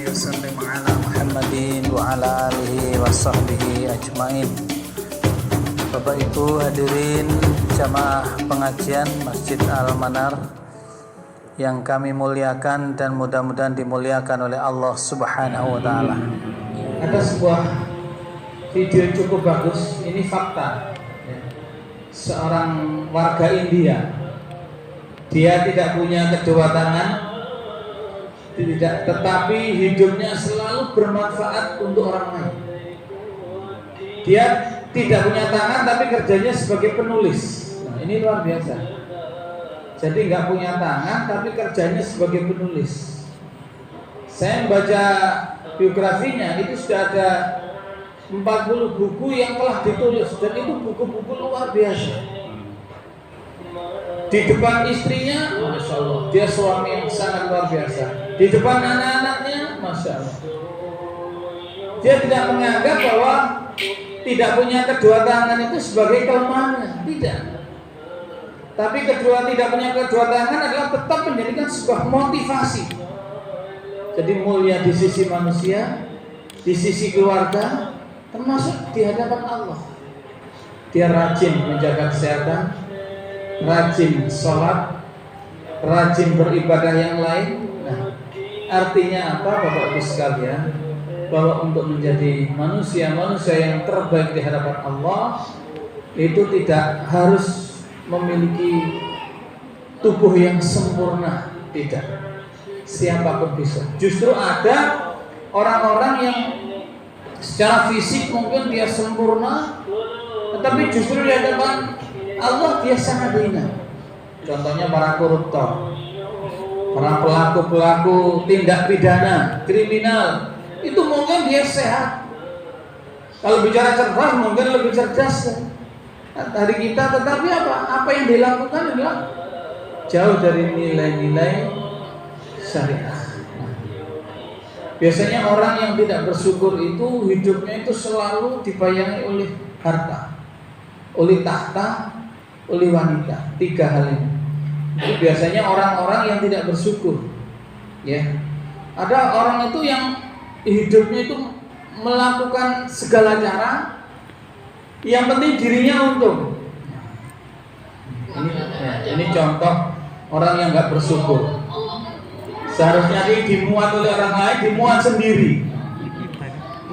وسلم على محمد وعلى alihi wa sahbihi ajmain. Bapak Ibu hadirin jamaah pengajian Masjid Al-Manar yang kami muliakan dan mudah-mudahan dimuliakan oleh Allah Subhanahu wa taala. Ada sebuah video cukup bagus, ini fakta. Seorang warga India, dia tidak punya kedua tangan, tetapi hidupnya selalu bermanfaat untuk orang lain. Dia tidak punya tangan tapi kerjanya sebagai penulis. Nah, ini luar biasa. Jadi nggak punya tangan tapi kerjanya sebagai penulis. Saya membaca biografinya, itu sudah ada 40 buku yang telah ditulis, dan itu buku-buku luar biasa. Di depan istrinya, Masya Allah, dia suami yang sangat luar biasa. Di depan anak-anaknya, Masya Allah, dia tidak menganggap bahwa tidak punya kedua tangan itu sebagai kelemahannya, tidak. Tapi tidak punya kedua tangan adalah tetap menjadikan sebuah motivasi. Jadi mulia di sisi manusia, di sisi keluarga, termasuk di hadapan Allah. Dia rajin menjaga kesehatan, rajin sholat, rajin beribadah yang lain. Nah, artinya apa Bapak Ibu sekalian? Bahwa untuk menjadi manusia yang terbaik di hadapan Allah itu tidak harus memiliki tubuh yang sempurna, tidak. Siapapun bisa. Justru ada orang-orang yang secara fisik mungkin dia sempurna, tetapi justru di hadapan Allah dia sangat hina. Contohnya para koruptor, para pelaku tindak pidana, kriminal, itu mungkin dia sehat. Kalau bicara cerdas mungkin lebih cerdas dari kita, tetapi apa yang dilakukan adalah jauh dari nilai-nilai syariah. Biasanya orang yang tidak bersyukur itu hidupnya itu selalu dibayangi oleh harta, oleh tahta, oleh wanita. 3 hal ini. Itu biasanya orang-orang yang tidak bersyukur. Ya, ada orang itu yang hidupnya itu melakukan segala cara, yang penting dirinya untung. Ini contoh orang yang nggak bersyukur. Seharusnya dia dimuat oleh orang lain, dimuat sendiri.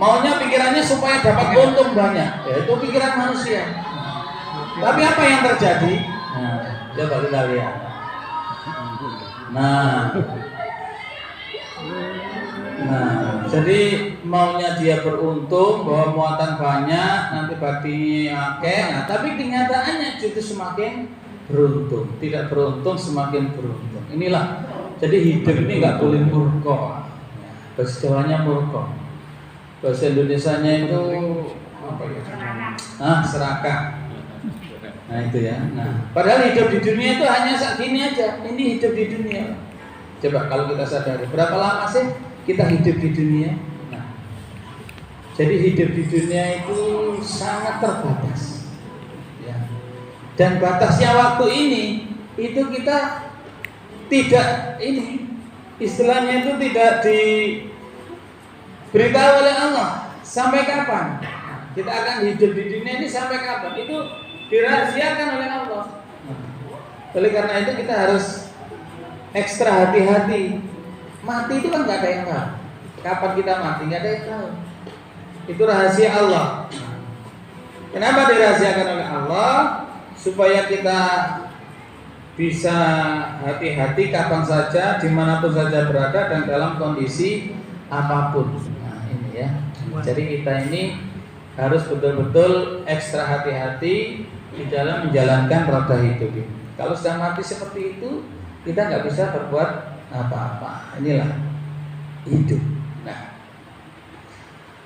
Maunya pikirannya supaya dapat untung banyak. Ya, itu pikiran manusia. Tapi apa yang terjadi? Nah, coba kita lihat. Nah, jadi maunya dia beruntung bahwa muatan banyak, nanti batinnya akeh. Nah, tapi kenyataannya justru semakin beruntung. Tidak beruntung semakin beruntung. Inilah. Jadi hidup ini nggak boleh murko. Bahasa Jawanya murko. Bahasa Indonesianya itu apa ya? Serakah. Nah itu ya. Nah, padahal hidup di dunia itu hanya segini aja. Ini hidup di dunia. Coba kalau kita sadari, berapa lama sih kita hidup di dunia? Nah, jadi hidup di dunia itu sangat terbatas. Ya. Dan batasnya waktu ini itu kita tidak istilahnya itu tidak diberitahu oleh Allah sampai kapan kita akan hidup di dunia ini, sampai kapan itu dirahasiakan oleh Allah. Oleh karena itu kita harus ekstra hati-hati. Mati itu kan nggak ada yang tahu kapan kita mati, nggak ada yang tahu. Itu rahasia Allah. Kenapa dirahasiakan oleh Allah? Supaya kita bisa hati-hati kapan saja, dimanapun saja berada, dan dalam kondisi apapun. Nah ini ya. Jadi kita ini harus betul-betul ekstra hati-hati di dalam menjalankan roda hidup ini. Kalau sudah mati seperti itu, kita nggak bisa berbuat apa-apa. Inilah hidup. Nah,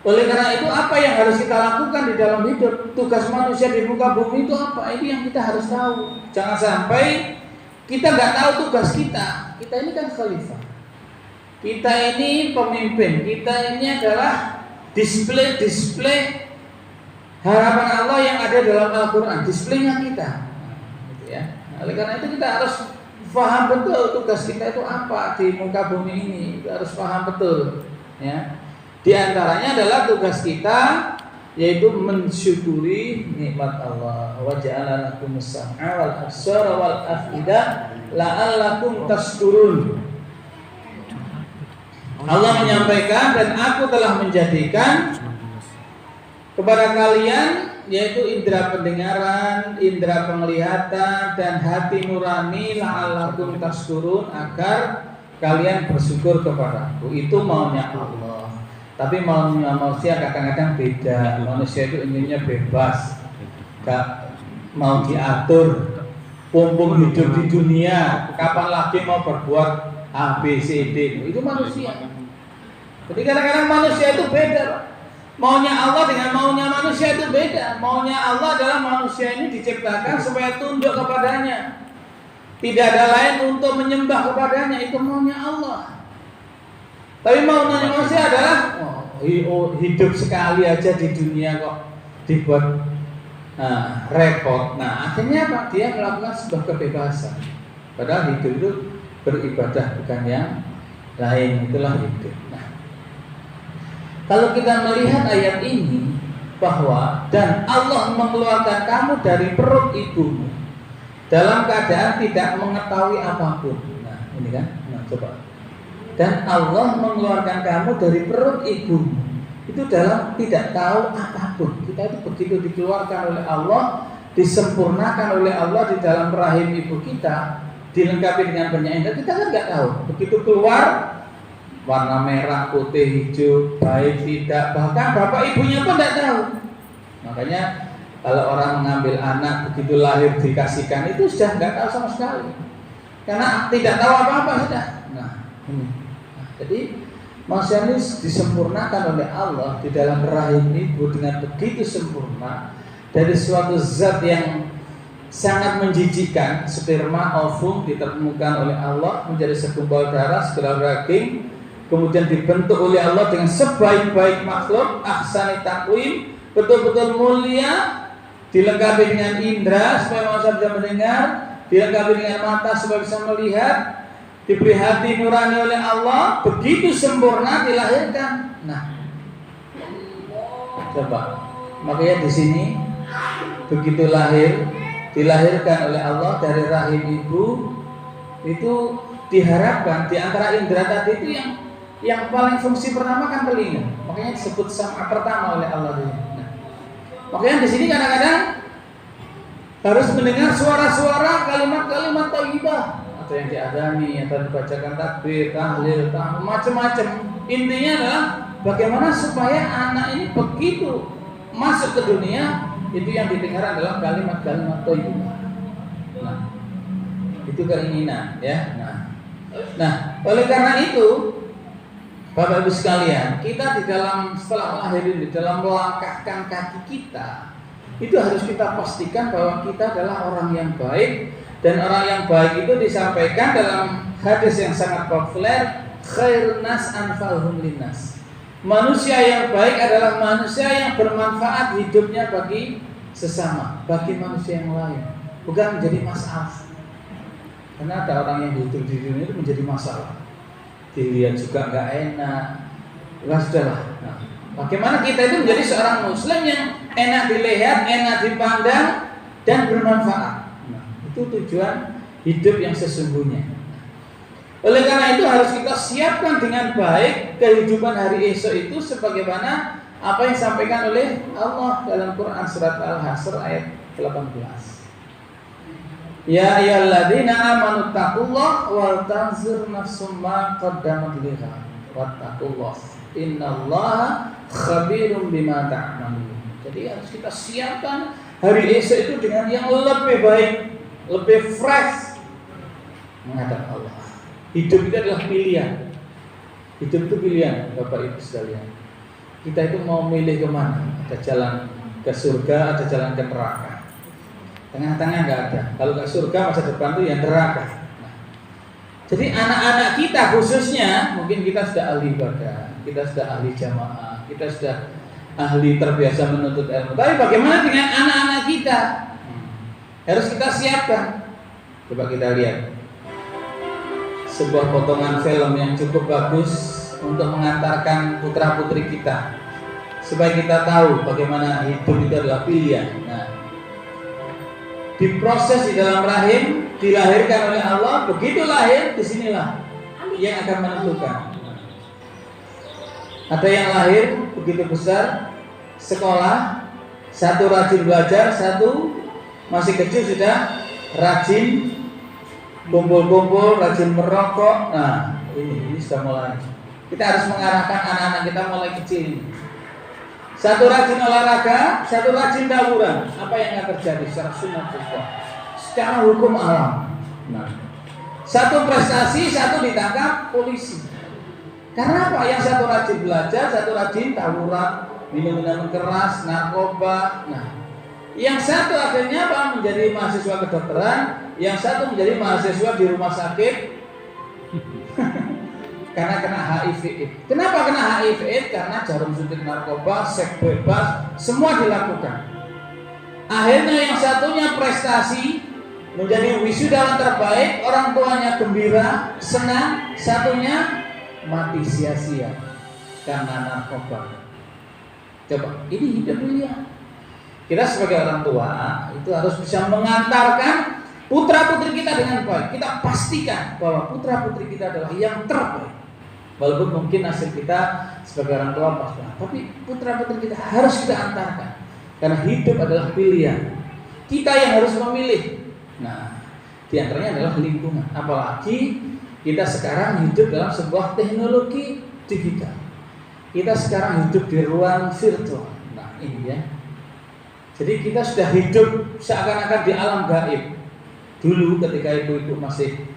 oleh karena itu apa yang harus kita lakukan di dalam hidup? Tugas manusia di muka bumi itu apa? Ini yang kita harus tahu. Jangan sampai kita nggak tahu tugas kita. Kita ini kan khalifah. Kita ini pemimpin. Kita ini adalah display harapan Allah yang ada dalam Al-Quran. Displaynya kita. Gitu ya. Oleh karena itu kita harus paham betul tugas kita itu apa di muka bumi ini. Kita harus paham betul. Ya. Di antaranya adalah tugas kita yaitu mensyukuri nikmat Allah. Wa ja'ala lakumus sam'a wal absara wal af'idah la'allakum tashkurun. Allah menyampaikan, dan aku telah menjadikan kepada kalian yaitu indera pendengaran, indera penglihatan, dan hati nurani la'allakum tashkurun, agar kalian bersyukur kepadaku. Itu maunya Allah. Tapi maunya manusia kadang-kadang beda. Manusia itu inginnya bebas, gak mau diatur, mumpung hidup di dunia, kapan lagi mau berbuat A, B, C, D. Itu manusia. Jadi kadang-kadang manusia itu beda. Maunya Allah dengan maunya manusia itu beda. Maunya Allah adalah manusia ini diciptakan supaya tunduk kepadanya. Tidak ada lain untuk menyembah kepadanya. Itu maunya Allah. Tapi maunya manusia adalah hidup sekali aja di dunia kok dibuat repot. Nah, akhirnya apa? Dia melakukan sebuah kebebasan. Padahal hidup itu beribadah, bukan yang lain. Itulah hidup. Nah, kalau kita melihat ayat ini, bahwa dan Allah mengeluarkan kamu dari perut ibumu dalam keadaan tidak mengetahui apapun. Nah, ini kan. Nah, coba. Dan Allah mengeluarkan kamu dari perut ibumu itu dalam tidak tahu apapun. Kita itu begitu dikeluarkan oleh Allah, disempurnakan oleh Allah di dalam rahim ibu kita, dilengkapi dengan banyak indera, kita kan nggak tahu. Begitu keluar, warna merah, putih, hijau, baik, tidak, bahkan bapak ibunya pun tidak tahu. Makanya kalau orang mengambil anak begitu lahir dikasihkan, itu sudah nggak tahu sama sekali, karena tidak tahu apa-apa sudah. Nah, jadi manusia ini disempurnakan oleh Allah di dalam rahim ibu dengan begitu sempurna, dari suatu zat yang sangat menjijikkan, sperma, ovum ditemukan oleh Allah menjadi segumpal darah, segumpal daging, kemudian dibentuk oleh Allah dengan sebaik-baik makhluk, ahsani taqwim, betul-betul mulia, dilengkapi dengan indera supaya manusia bisa mendengar, dilengkapi dengan mata supaya bisa melihat, diberi hati nurani oleh Allah, begitu sempurna dilahirkan. Nah, coba, makanya di sini begitu dilahirkan oleh Allah dari rahim ibu, itu diharapkan di antara indera tadi itu yang paling fungsi pertama kan telinga. Makanya disebut sam'a pertama oleh Allah. Nah, makanya di sini kadang-kadang harus mendengar suara-suara, kalimat-kalimat thayyibah, atau yang diadani, atau dibacakan takbir, tahlil, macam-macam. Intinya adalah bagaimana supaya anak ini begitu masuk ke dunia, itu yang didengar adalah kalimat-kalimat thayyibah. Nah, itu keinginan, ya. Nah, oleh karena itu, Bapak Ibu sekalian, kita di dalam setelah melahirkan, di dalam melangkahkan kaki kita, itu harus kita pastikan bahwa kita adalah orang yang baik. Dan orang yang baik itu disampaikan dalam hadis yang sangat populer, khairun nas anfa'uhum linnas. Manusia yang baik adalah manusia yang bermanfaat hidupnya bagi sesama, bagi manusia yang lain, bukan menjadi masalah. Karena ada orang yang hidup di dunia itu menjadi masalah, dilihat juga nggak enak. Ya sudahlah. Nah, bagaimana kita itu menjadi seorang muslim yang enak dilihat, enak dipandang, dan bermanfaat. Itu tujuan hidup yang sesungguhnya. Oleh karena itu harus kita siapkan dengan baik kehidupan hari esok itu, sebagaimana apa yang disampaikan oleh Allah dalam Quran surat Al-Hasr ayat 18. Ya ayyuhalladzina amanu taqullaha wal tanzur nafsum ma qaddamat lighad wattaqullah innallaha khabirum bima ta'malun. Jadi harus kita siapkan hari esok itu dengan yang lebih baik, lebih fresh menghadap Allah. Hidup itu adalah pilihan. Hidup itu pilihan, Bapak Ibu sekalian. Kita itu mau milih kemana? Ada jalan ke surga, ada jalan ke neraka. Tengah-tengah nggak ada. Kalau ke surga, masa depan itu yang neraka. Nah, jadi anak-anak kita khususnya, mungkin kita sudah ahli ibadah, kita sudah ahli jamaah, kita sudah ahli terbiasa menuntut ilmu. Tapi bagaimana dengan anak-anak kita? Harus kita siapkan. Coba kita lihat sebuah potongan film yang cukup bagus untuk mengantarkan putra-putri kita supaya kita tahu bagaimana hidup itu adalah pilihan. Nah, diproses di dalam rahim, dilahirkan oleh Allah, begitu lahir, disinilah yang akan menentukan. Ada yang lahir begitu besar, sekolah, satu rajin belajar, satu masih kecil sudah rajin kumpul-kumpul, rajin merokok. Nah, ini sudah mulai. Kita harus mengarahkan anak-anak kita mulai kecil ini. Satu rajin olahraga, satu rajin tawuran. Apa yang akan terjadi secara sunnatullah, secara hukum alam? Nah, satu prestasi, satu ditangkap polisi. Karena apa? Yang satu rajin belajar, satu rajin tawuran, minum minuman keras, narkoba. Nah, yang satu akhirnya apa? Menjadi mahasiswa kedokteran, yang satu menjadi mahasiswa di rumah sakit karena kena HIV/AIDS. Kenapa kena HIV/AIDS? Karena jarum suntik narkoba, seks bebas, semua dilakukan. Akhirnya yang satunya prestasi, menjadi wisudawan terbaik, orang tuanya gembira, senang, satunya mati sia-sia karena narkoba. Coba, ini hidup dunia. Kita sebagai orang tua itu harus bisa mengantarkan putra-putri kita dengan baik. Kita pastikan bahwa putra-putri kita adalah yang terbaik. Walaupun mungkin hasil kita sebagai orang tua pas-pas, tapi putra-putri kita harus kita antarkan. Karena hidup adalah pilihan. Kita yang harus memilih. Nah, di antaranya adalah lingkungan. Apalagi kita sekarang hidup dalam sebuah teknologi digital. Kita sekarang hidup di ruang virtual. Nah, ini ya. Jadi kita sudah hidup seakan-akan di alam gaib. Dulu ketika ibu-ibu masih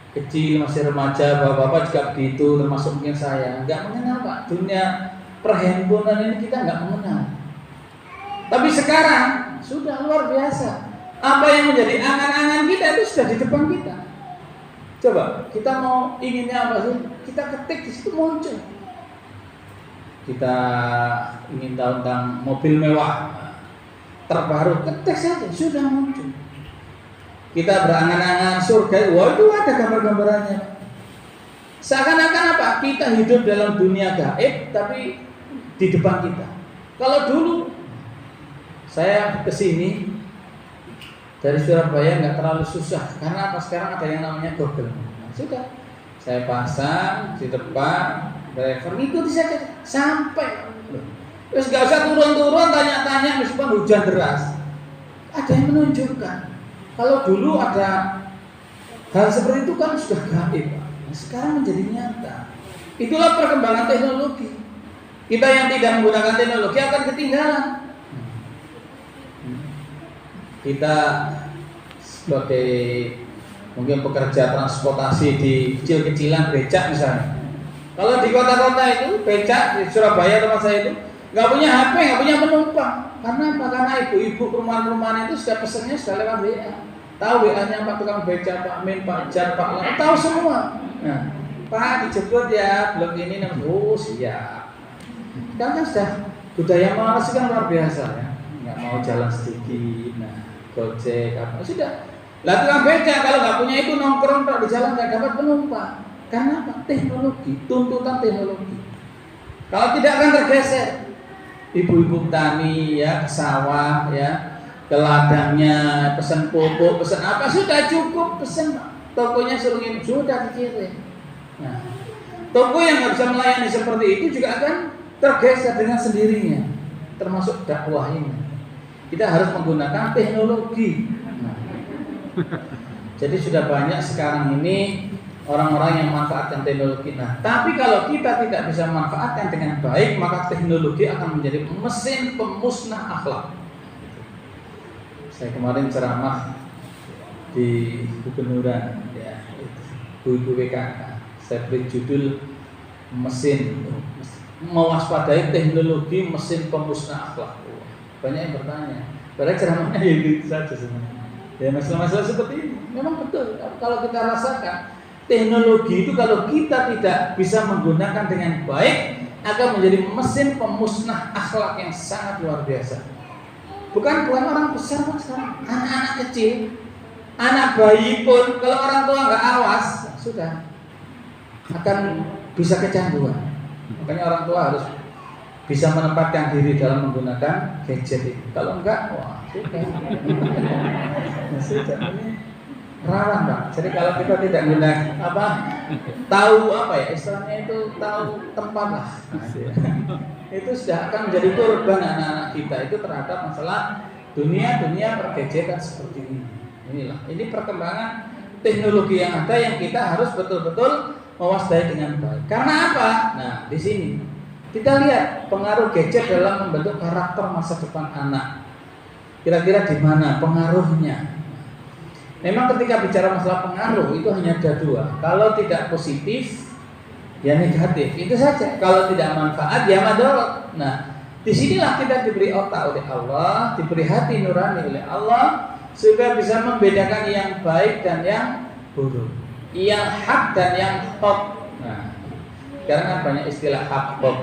kecil, masih remaja, bapak-bapak juga begitu, termasuk mungkin saya, nggak mengenal Pak, dunia perhimpunan ini kita nggak mengenal. Tapi sekarang sudah luar biasa. Apa yang menjadi angan-angan kita itu sudah di depan kita. Coba kita mau inginnya apa sih? Kita ketik di situ muncul. Kita ingin tahu tentang mobil mewah terbaru, ketik saja sudah muncul. Kita berangan-angan surga, wah itu ada gambar-gambarannya. Seakan-akan apa? Kita hidup dalam dunia gaib, tapi di depan kita. Kalau dulu saya kesini dari Surabaya nggak terlalu susah, karena apa? Sekarang ada yang namanya Google. Nah, sudah, saya pasang di depan, driver ikuti saja sampai. Terus nggak usah turun-turun tanya-tanya meskipun hujan deras. Ada yang menunjukkan. Kalau dulu ada hal seperti itu kan sudah gaib, nah, sekarang menjadi nyata. Itulah perkembangan teknologi. Kita yang tidak menggunakan teknologi akan ketinggalan. Kita sebagai mungkin pekerja transportasi di kecil-kecilan becak misalnya. Kalau di kota-kota itu becak di Surabaya tempat saya itu nggak punya HP, nggak punya penumpang. Karena apa? Karena ibu-ibu perumahan-perumahan itu sudah pesennya sudah lewat WA. Tahu WA-nya Pak tukang beca, Pak Min, Pak Jan, Pak Lang, tahu semua. Nah, Pak dijemput ya, blok ini, oh siap. Kan sudah budaya malas kan luar biasa ya. Nggak mau jalan sedikit, nah gojek apa sudah. Lah tukang beca kalau nggak punya itu nongkrong di jalan nggak dapat penumpang. Karena apa? Teknologi, tuntutan teknologi. Kalau tidak akan tergeser. Ibu-ibu tani ya ke sawah ya, ke ladangnya pesan pupuk, pesan apa sudah cukup, pesan tokonya suruh ngirim sudah dikirim. Nah, toko yang nggak bisa melayani seperti itu juga akan tergeser dengan sendirinya, termasuk dakwah ini. Kita harus menggunakan teknologi. Nah, jadi sudah banyak sekarang ini orang-orang yang memanfaatkan teknologi. Nah, tapi kalau kita tidak bisa memanfaatkan dengan baik, maka teknologi akan menjadi mesin pemusnah akhlak. Saya kemarin ceramah di Gubernuran, ya, Bu WKK. Saya beri judul mesin mewaspadai teknologi mesin pemusnah akhlak. Banyak yang bertanya. Padahal ceramahnya itu saja sebenarnya. Ya masalah-masalah seperti ini memang betul. Kalau kita rasakan teknologi itu kalau kita tidak bisa menggunakan dengan baik akan menjadi mesin pemusnah akhlak yang sangat luar biasa. Bukan orang besar Pak sekarang, anak-anak kecil, anak bayi pun kalau orang tua nggak awas sudah akan bisa kecanduan. Makanya orang tua harus bisa menempatkan diri dalam menggunakan gadget itu. Kalau enggak, wah sudah. Sudah ini rawan, Pak. Jadi kalau kita tidak gunakan tahu istilahnya itu tahu tempat lah. Itu sudah akan menjadi korban anak-anak kita itu terhadap masalah dunia pergadgetan seperti ini. Ini perkembangan teknologi yang ada yang kita harus betul-betul mewaspadai dengan baik. Karena apa? Nah, di sini kita lihat pengaruh gadget dalam membentuk karakter masa depan anak. Kira-kira di mana pengaruhnya? Memang ketika bicara masalah pengaruh itu hanya ada dua. Kalau tidak positif, ya negatif. Itu saja. Kalau tidak manfaat, ya madarat. Nah, disinilah kita diberi otak oleh Allah, diberi hati nurani oleh Allah, supaya bisa membedakan yang baik dan yang buruk, yang hak dan yang hak. Nah, sekarang kan banyak istilah hak hak.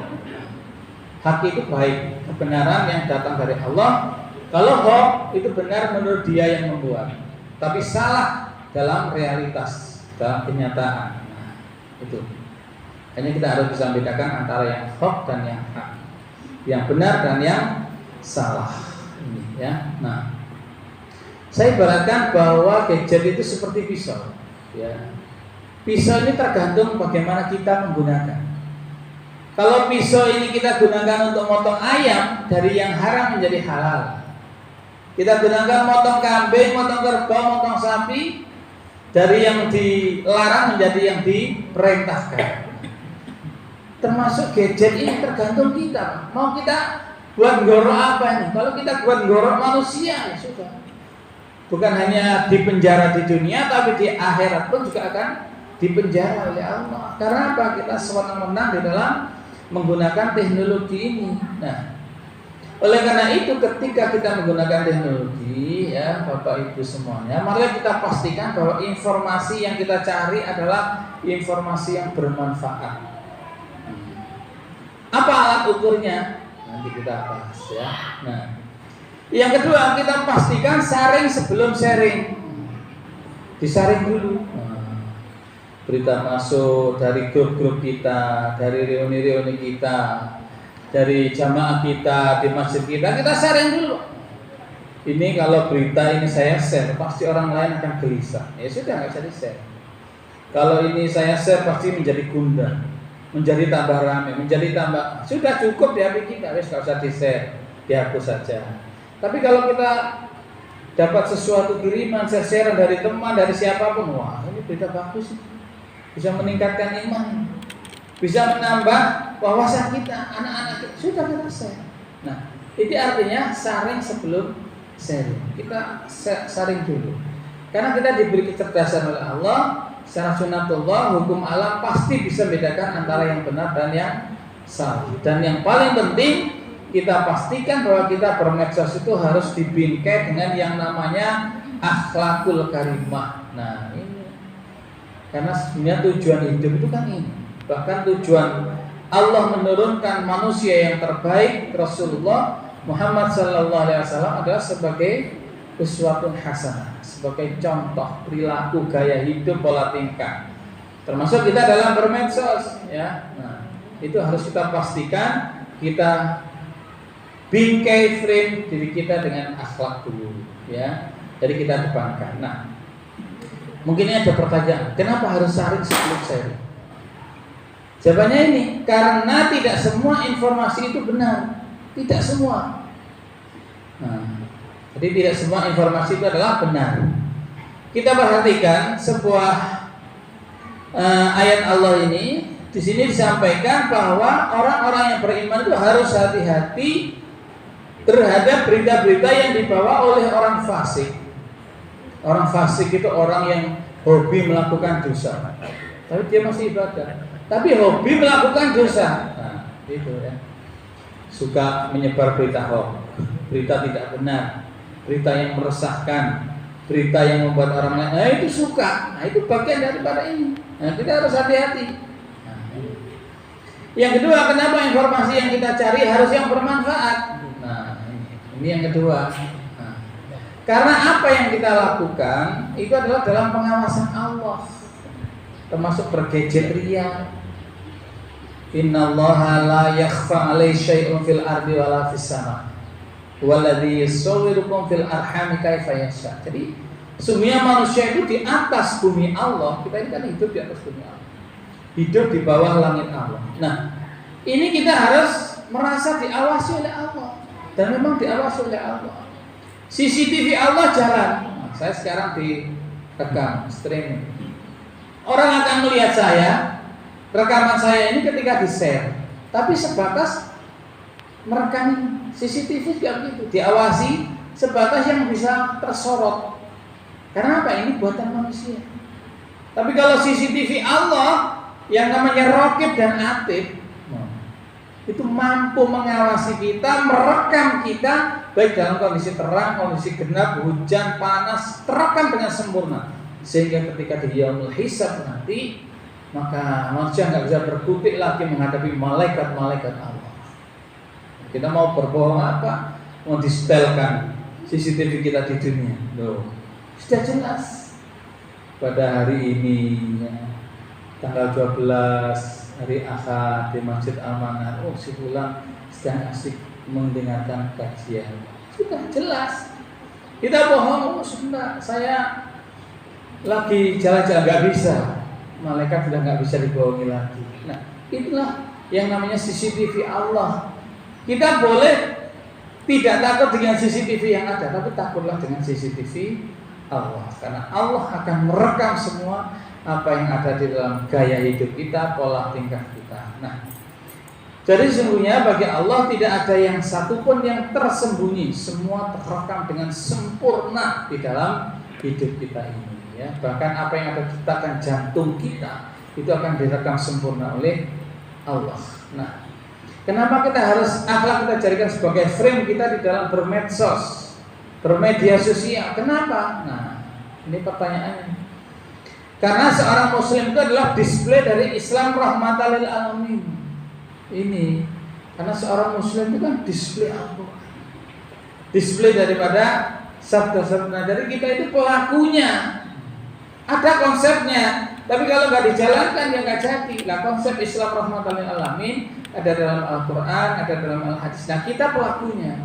Hak itu baik, kebenaran yang datang dari Allah. Kalau hak itu benar menurut dia yang membuat, tapi salah dalam realitas, dalam kenyataan. Nah, itu. Hanya kita harus bisa membedakan antara yang hak dan yang hak, yang benar dan yang salah. Ini ya. Nah, saya ibaratkan bahwa gadget itu seperti pisau. Ya. Pisau ini tergantung bagaimana kita menggunakan. Kalau pisau ini kita gunakan untuk motong ayam, dari yang haram menjadi halal. Kita gunakan motong kambing, motong kerbau, motong sapi, dari yang dilarang menjadi yang diperintahkan. Termasuk gadget ini tergantung kita. Mau kita buat gorok apa ini? Kalau kita buat gorok manusia, ya sudah. Bukan hanya dipenjara di dunia, tapi di akhirat pun juga akan dipenjara oleh Allah. Karena apa? Kita sewenang-wenang di dalam menggunakan teknologi ini. Nah, oleh karena itu ketika kita menggunakan teknologi, ya Bapak Ibu semuanya, mari kita pastikan bahwa informasi yang kita cari adalah informasi yang bermanfaat. Apa alat ukurnya? Nanti kita bahas ya. Nah, yang kedua kita pastikan saring sebelum sharing. Disaring dulu. Berita masuk dari grup-grup kita, dari reuni-reuni kita, dari jamaah kita, di masjid kita saring dulu. Ini kalau berita ini saya share, pasti orang lain akan gelisah. Ya sudah, nggak usah di-share. Kalau ini saya share pasti menjadi gundah, menjadi tambah ramai, menjadi tambah. Sudah cukup di HP kita, wes nggak usah di-share, dihapus saja. Tapi kalau kita dapat sesuatu kiriman, share dari teman, dari siapapun, wah ini berita bagus, bisa meningkatkan iman, bisa menambah wawasan kita, anak-anak kita, sudah kita share. Nah, itu artinya saring sebelum sharing. Kita saring dulu, karena kita diberi kecerdasan oleh Allah. Secara sunatullah, hukum alam pasti bisa membedakan antara yang benar dan yang salah. Dan yang paling penting, kita pastikan bahwa kita bermedsos itu harus dibingkai dengan yang namanya akhlakul karimah. Nah ini, karena sebenarnya tujuan hidup itu kan ini. Bahkan tujuan Allah menurunkan manusia yang terbaik, Rasulullah Muhammad SAW adalah sebagai uswatun hasanah, sebagai contoh perilaku, gaya hidup, pola tingkah. Termasuk kita dalam bermedsos, ya. Nah, itu harus kita pastikan kita bingkai frame diri kita dengan akhlak dulu, ya. Jadi kita depankan. Nah, mungkin ada pertanyaan, kenapa harus saring sebelum sharing? Jawabannya ini, karena tidak semua informasi itu benar, tidak semua. Nah, jadi tidak semua informasi itu adalah benar. Kita perhatikan sebuah ayat Allah ini. Di sini disampaikan bahwa orang-orang yang beriman itu harus hati-hati terhadap berita-berita yang dibawa oleh orang fasik. Orang fasik itu orang yang hobi melakukan dosa, tapi dia masih ibadah, tapi hobi melakukan dosa. Nah, itu ya. Suka menyebar berita hoax, berita tidak benar, berita yang meresahkan, berita yang membuat orang lain, nah itu suka. Nah itu bagian daripada ini. Nah kita harus hati-hati. Nah, yang kedua, kenapa informasi yang kita cari harus yang bermanfaat? Nah ini yang kedua. Nah, karena apa yang kita lakukan itu adalah dalam pengawasan Allah, termasuk bergadget ria. Innallaha la yakhfa 'alaihi syai'un fil ardi wala fis sama. Walladzi yusawwirukum fil arhami kaifa yasha. Jadi sungguhnya manusia itu di atas bumi Allah. Kita ini kan hidup di atas bumi Allah, hidup di bawah langit Allah. Nah, ini kita harus merasa diawasi oleh Allah, dan memang diawasi oleh Allah. CCTV Allah jalan. Nah, saya sekarang direkam streaming. Orang akan melihat saya, rekaman saya ini ketika di-share, tapi sebatas merekam. CCTV juga begitu, diawasi sebatas yang bisa tersorot. Karena apa? Ini buatan manusia. Tapi kalau CCTV Allah yang namanya Raqib dan Atid, itu mampu mengawasi kita, merekam kita baik dalam kondisi terang, kondisi gelap, hujan, panas, terekam dengan sempurna. Sehingga ketika di yaumul hisab nanti, maka manusia nggak bisa berkutik lagi menghadapi malaikat-malaikat Allah. Kita mau berbohong apa? Mau disetelkan CCTV kita di dunia. Loh, sudah jelas. Pada hari ini ya, tanggal 12 hari Ahad di Masjid Al-Manar, si fulan sedang asik mendengarkan kajian. Sudah jelas. Kita bohong, sebentar, saya lagi jalan-jalan, nggak bisa. Malaikat sudah nggak bisa dibohongi lagi. Nah, itulah yang namanya CCTV Allah. Kita boleh tidak takut dengan CCTV yang ada, tapi takutlah dengan CCTV Allah. Karena Allah akan merekam semua apa yang ada di dalam gaya hidup kita, pola tingkah kita. Nah, jadi sesungguhnya bagi Allah tidak ada yang satupun yang tersembunyi. Semua terekam dengan sempurna di dalam hidup kita ini. Ya, bahkan apa yang ada di detak jantung kita itu akan direkam sempurna oleh Allah. Nah, kenapa kita harus akhlak kita jadikan sebagai frame kita di dalam bermedsos, bermedia sosial? Kenapa? Nah, ini pertanyaannya. Karena seorang muslim itu adalah display dari Islam rahmatan lil alamin. Ini karena seorang muslim itu kan display Al-Quran, display daripada sabda-sabda. Jadi kita itu pelakunya. Ada konsepnya, tapi kalau nggak dijalankan ya nggak jadi. Nah, konsep Islam rahmatan lil alamin ada dalam Al-Quran, ada dalam Al-Hadis. Nah, kita pelakunya.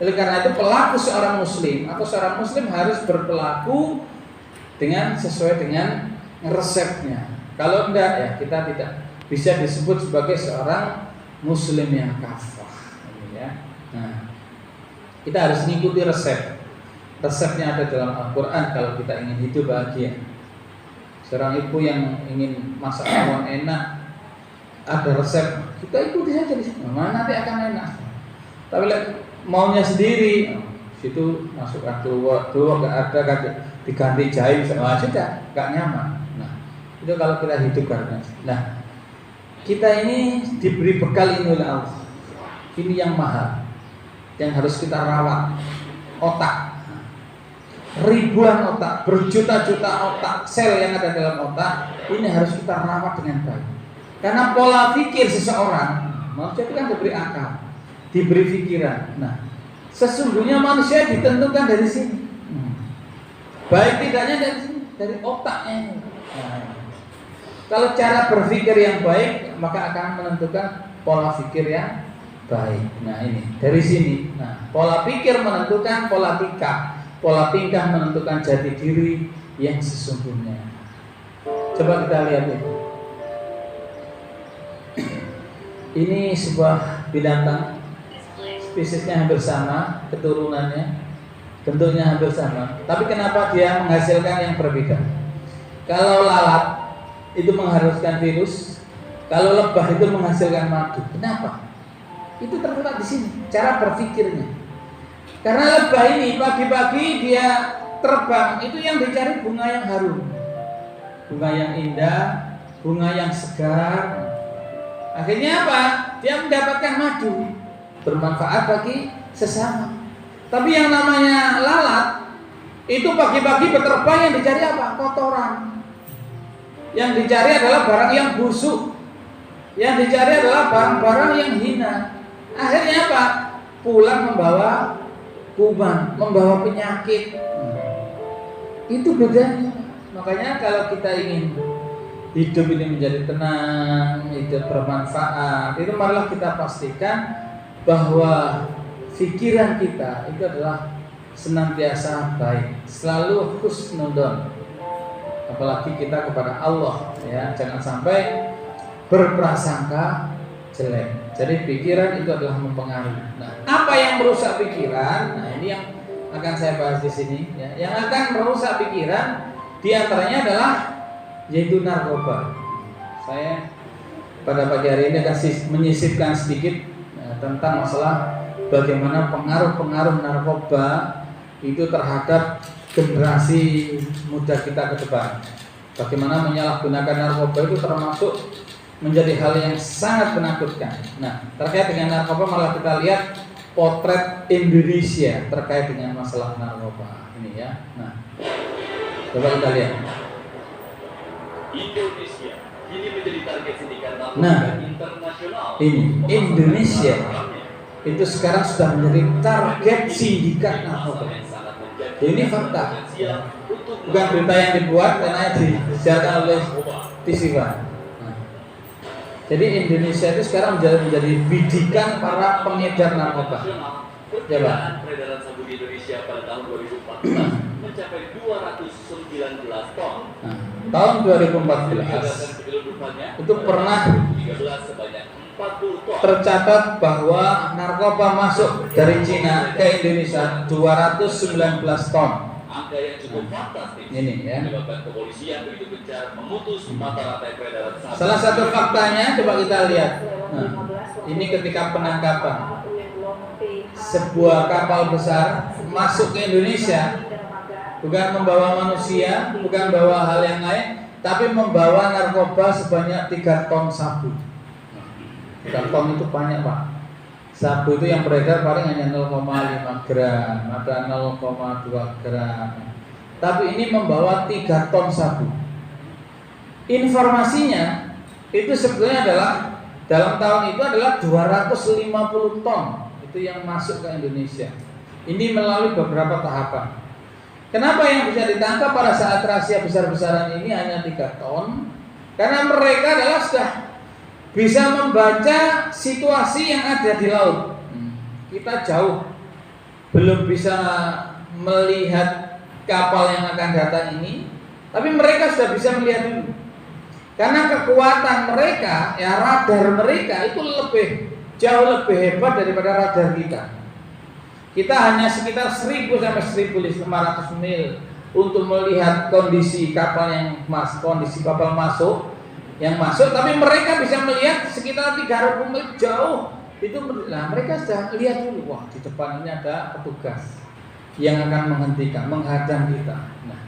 Oleh karena itu pelaku seorang muslim atau seorang muslim harus berperilaku dengan sesuai dengan resepnya. Kalau enggak ya kita tidak bisa disebut sebagai seorang muslim yang kafah. Ya. Nah, kita harus mengikuti resep. Resepnya ada dalam Al-Quran kalau kita ingin hidup bahagia. Seorang ibu yang ingin masak rawon enak, ada resep, kita ikuti saja di sana. Nanti akan enak. Tapi maunya sendiri, situ masukkan keluar nggak ada, diganti jahe, sudah nggak nyaman. Nah, itu kalau kita hidup karena. Nah, kita ini diberi bekal ini oleh Allah. Ini yang mahal, yang harus kita rawat. Otak, ribuan otak, berjuta-juta otak, sel yang ada dalam otak, ini harus kita rawat dengan baik. Karena pola pikir seseorang, manusia itu kan diberi akal, diberi pikiran. Nah, sesungguhnya manusia ditentukan dari sini. Baik tidaknya dari sini, dari otaknya. Nah, kalau cara berpikir yang baik, maka akan menentukan pola pikir yang baik. Nah, ini dari sini. Nah, pola pikir menentukan pola tingkah. Pola tingkah menentukan jati diri yang sesungguhnya. Coba kita lihat ini. Ini sebuah binatang, spesiesnya hampir sama, keturunannya, bentuknya hampir sama. Tapi kenapa dia menghasilkan yang berbeda? Kalau lalat itu mengharuskan virus, kalau lebah itu menghasilkan madu. Kenapa? Itu terletak di sini, cara berpikirnya. Karena lebah ini pagi-pagi dia terbang, itu yang dicari bunga yang harum, bunga yang indah, bunga yang segar. Akhirnya apa? Dia mendapatkan madu, bermanfaat bagi sesama. Tapi yang namanya lalat itu pagi-pagi berterbang, yang dicari apa? Kotoran. Yang dicari adalah barang yang busuk, yang dicari adalah barang-barang yang hina. Akhirnya apa? Pulang membawa kuman, membawa penyakit. Itu bedanya. Makanya kalau kita ingin hidup ini menjadi tenang, hidup bermanfaat, itu marilah kita pastikan bahwa pikiran kita itu adalah senantiasa baik, selalu husnudon, apalagi kita kepada Allah, ya, jangan sampai berprasangka jelek. Jadi pikiran itu adalah mempengaruhi. Nah, apa yang merusak pikiran? Nah, ini yang akan saya bahas di sini, ya. Yang akan merusak pikiran diantaranya adalah yaitu narkoba. Saya pada pagi hari ini akan menyisipkan sedikit tentang masalah bagaimana pengaruh-pengaruh narkoba itu terhadap generasi muda kita ke depan. Bagaimana menyalahgunakan narkoba itu termasuk menjadi hal yang sangat menakutkan. Nah, terkait dengan narkoba malah kita lihat potret Indonesia terkait dengan masalah narkoba ini, ya. Nah, coba kita lihat. Indonesia kini menjadi target sindikat narkoba Nah, internasional. Ini Indonesia itu sekarang sudah menjadi target sindikat narkoba. Ini fakta, bukan berita yang dibuat karena disiarkan oleh TV. Nah, jadi Indonesia itu sekarang menjadi bidikan para pengedar narkoba. Coba. Peredaran sabu di Indonesia pada tahun 2014 mencapai 219 ton. Nah, tahun 2014 itu pernah tercatat bahwa narkoba masuk dari Cina ke Indonesia 219 ton. Angka yang cukup fantastis. Ini, ya. Menyebabkan kepolisian begitu gencar memutus mata rantai peredaran sabu. Salah satu faktanya coba kita lihat. Nah, ini ketika penangkapan sebuah kapal besar masuk ke Indonesia, bukan membawa manusia, bukan membawa hal yang lain, tapi membawa narkoba sebanyak 3 ton sabu. 3 ton itu banyak, Pak. Sabu itu yang beredar paling hanya 0,5 gram, ada 0,2 gram. Tapi ini membawa 3 ton sabu. Informasinya itu sebetulnya adalah dalam tahun itu adalah 250 ton itu yang masuk ke Indonesia. Ini melalui beberapa tahapan. Kenapa yang bisa ditangkap pada saat rahasia besar-besaran ini hanya 3 ton? Karena mereka adalah sudah bisa membaca situasi yang ada di laut. Kita jauh belum bisa melihat kapal yang akan datang ini, tapi mereka sudah bisa melihat dulu. Karena kekuatan mereka, ya radar mereka itu jauh lebih hebat daripada radar kita. Kita hanya sekitar 1000 sampai 1500 mil untuk melihat kondisi kapal masuk, tapi mereka bisa melihat sekitar 3000 mil jauh. Itu, nah mereka sudah lihat dulu, wah di depan ini ada petugas yang akan menghadang kita. Nah,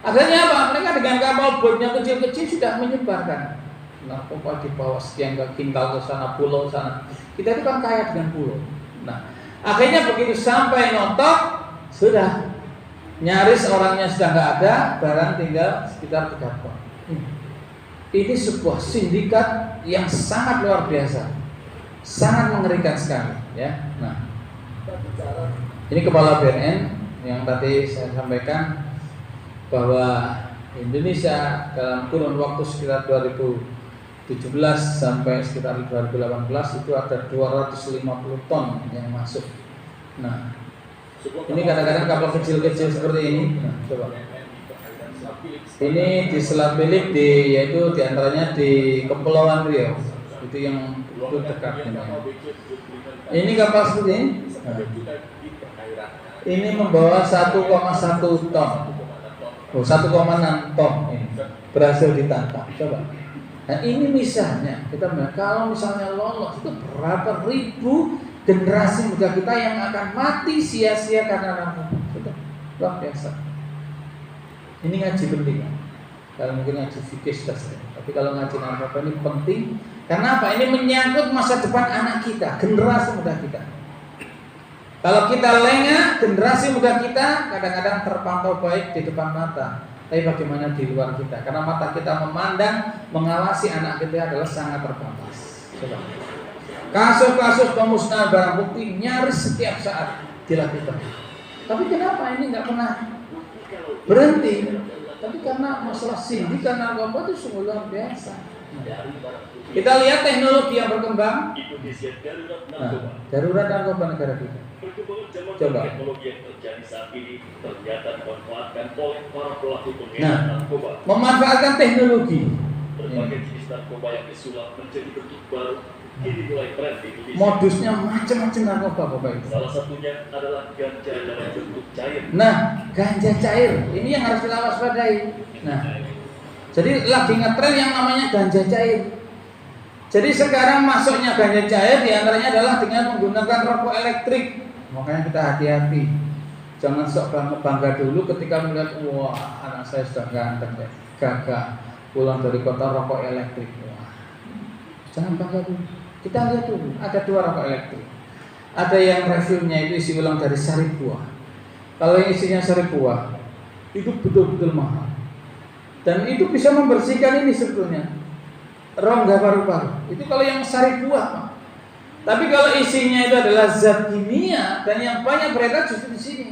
akhirnya apa? Mereka dengan kapal botnya kecil-kecil sudah menyebarkan narkoba di bawah sekian kintal ke sana, pulau sana. Kita itu kan kaya dengan pulau. Nah, akhirnya begitu sampai nonton, sudah nyaris orangnya sudah nggak ada, barang tinggal sekitar 3 ton. Ini sebuah sindikat yang sangat luar biasa, sangat mengerikan sekali, ya. Nah, ini Kepala BNN yang tadi saya sampaikan bahwa Indonesia dalam kurun waktu sekitar 2017 sampai sekitar 2018 itu ada 250 ton yang masuk. Nah, ini kadang-kadang kapal kecil-kecil seperti ini. Nah, coba. Ini di Selat Philip, yaitu diantaranya di Kepulauan Riau, itu yang dekat dengan. Ini kapal seperti ini. Nah, ini membawa 1,1 ton. 1,6 ton ini berhasil ditangkap. Coba. Nah, ini misalnya kita melihat kalau misalnya lolos itu berapa ribu generasi muda kita yang akan mati sia-sia karena narkoba. Itu luar biasa. Ini ngaji penting. Kalau mungkin ngaji fikih sudah sering, tapi kalau ngaji narkoba ini penting. Karena apa? Ini menyangkut masa depan anak kita, generasi muda kita. Kalau kita lengah, generasi muda kita kadang-kadang terpantau baik di depan mata, tapi bagaimana di luar kita? Karena mata kita memandang, mengawasi anak kita adalah sangat terbatas. Kasus-kasus pemusnahan barang bukti nyaris setiap saat dilakukan. Tapi kenapa ini nggak pernah berhenti? Tapi karena masalah sindikat narkoba itu sungguh luar biasa. Dari barang bukti Kita lihat teknologi yang berkembang. Indonesia darurat Nah, narkoba. darurat narkoba negara kita. Perkembangan zaman Coba. dan teknologi yang terjadi saat ini ternyata dimanfaatkan oleh para pelaku Nah. pengedar narkoba. Memanfaatkan teknologi. Berbagai jenis narkoba yang disulap menjadi bentuk baru kini mulai tren di Indonesia. Modusnya macam-macam narkoba, Bapak Ibu. Salah satunya adalah ganja dalam bentuk cair. Nah, ganja cair ini yang harus kita waspadai. Nah, jadi lagi ngetren yang namanya ganja cair. Jadi sekarang masuknya ganja cair diantaranya adalah dengan menggunakan rokok elektrik. Makanya kita hati-hati. Jangan sok bangga dulu ketika melihat, wah anak saya sudah ganteng deh, gagah, pulang dari kota rokok elektrik. Wah, jangan bangga dulu. Kita lihat dulu, ada 2 rokok elektrik. Ada yang reviewnya itu isi ulang dari sari buah. Kalau yang isinya sari buah, itu betul-betul mahal. Dan itu bisa membersihkan ini sebetulnya rongga paru-paru. Itu kalau yang sari buah, Pak. Tapi kalau isinya itu adalah zat kimia dan yang banyak beredar justru di sini.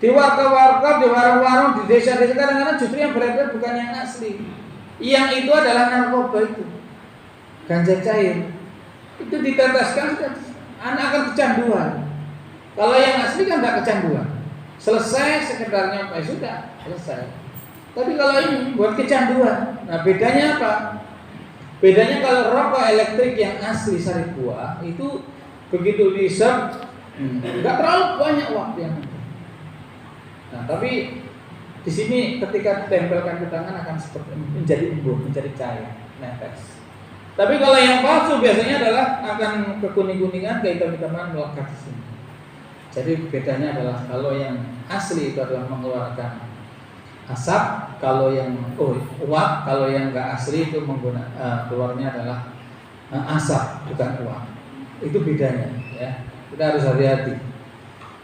Di warkop-warkop, di warung-warung, di desa-desa kadang-kadang justru yang beredar bukan yang asli. Yang itu adalah narkoba itu. Ganja cair. Itu diteteskan sudah anak akan kecanduan. Kalau yang asli kan tidak kecanduan. Selesai sekedarnya apa sudah selesai. Tapi kalau ini buat kecanduan. Nah, bedanya apa? Bedanya kalau rokok elektrik yang asli sari buah itu begitu dihisap nggak terlalu banyak waktu yang ada. Nah, tapi di sini ketika ditempelkan ke tangan akan seperti menjadi embun, menjadi cair, netes. Tapi kalau yang palsu biasanya adalah akan kekuning-kuningan, kehitam-hitaman melekat di sini. Jadi bedanya adalah kalau yang asli itu adalah mengeluarkan asap, kalau yang uap, kalau yang enggak asli itu keluarnya adalah asap, bukan uap. Itu bedanya, ya. Kita harus hati-hati.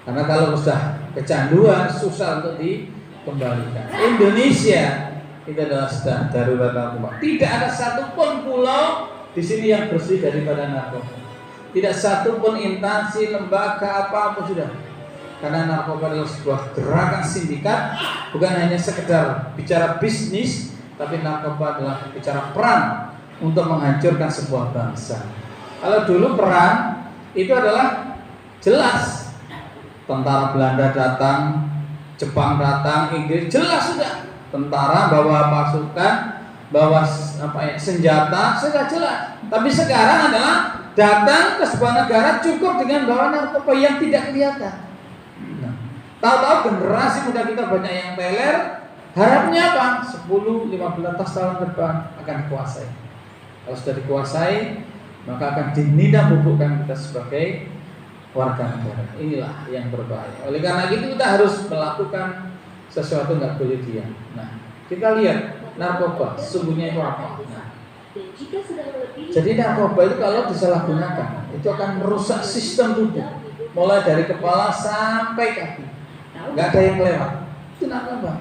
Karena kalau sudah kecanduan susah untuk dikembalikan. Indonesia itu adalah sudah darurat narkoba. Tidak ada satupun pulau di sini yang bersih daripada narkoba. Tidak satupun instansi, lembaga apa sudah. Karena narkoba adalah sebuah gerakan sindikat, bukan hanya sekedar bicara bisnis, tapi narkoba adalah bicara perang untuk menghancurkan sebuah bangsa. Kalau dulu perang itu adalah jelas, tentara Belanda datang, Jepang datang, Inggris jelas sudah, tentara bawa pasukan, bawa senjata sudah jelas. Tapi sekarang adalah datang ke sebuah negara cukup dengan bawa narkoba yang tidak kelihatan. Tahu-tahu generasi muda kita banyak yang teler, harapnya apa? 10-15 tahun depan akan dikuasai. Kalau sudah dikuasai, maka akan dinidam-bubukkan kita sebagai warga negara. Inilah yang berbahaya. Oleh karena itu kita harus melakukan sesuatu, nggak boleh diam. Nah, kita lihat narkoba, sesungguhnya itu apa? Nah, jadi narkoba itu kalau disalahgunakan, itu akan merusak sistem tubuh, mulai dari kepala sampai kaki. Nggak ada yang lewat. Itu narkoba.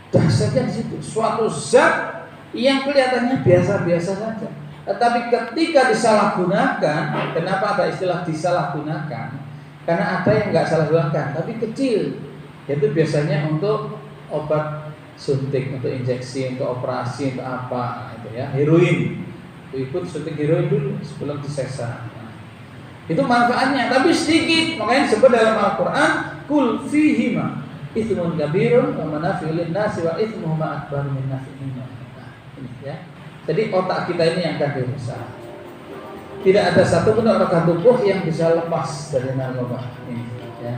Dasarnya di situ. Suatu zat yang kelihatannya biasa-biasa saja. Tetapi ketika disalahgunakan, kenapa ada istilah disalahgunakan? Karena ada yang nggak salah gunakan, tapi kecil. Itu biasanya untuk obat suntik, untuk injeksi, untuk operasi, untuk apa? Itu ya, heroin. Ikut suntik heroin dulu sebelum disesar. Itu manfaatnya, tapi sedikit. Makanya disebut dalam Al-Quran, kul fihima ithmun kabirun wa manafi'u lin-nasi wa ithmuhuma akbaru min nafi'ihima. Nah, ini ya. Jadi otak kita ini yang akan dirusak. Tidak ada satu pun organ tubuh yang bisa lepas dari narkoba ini, ya.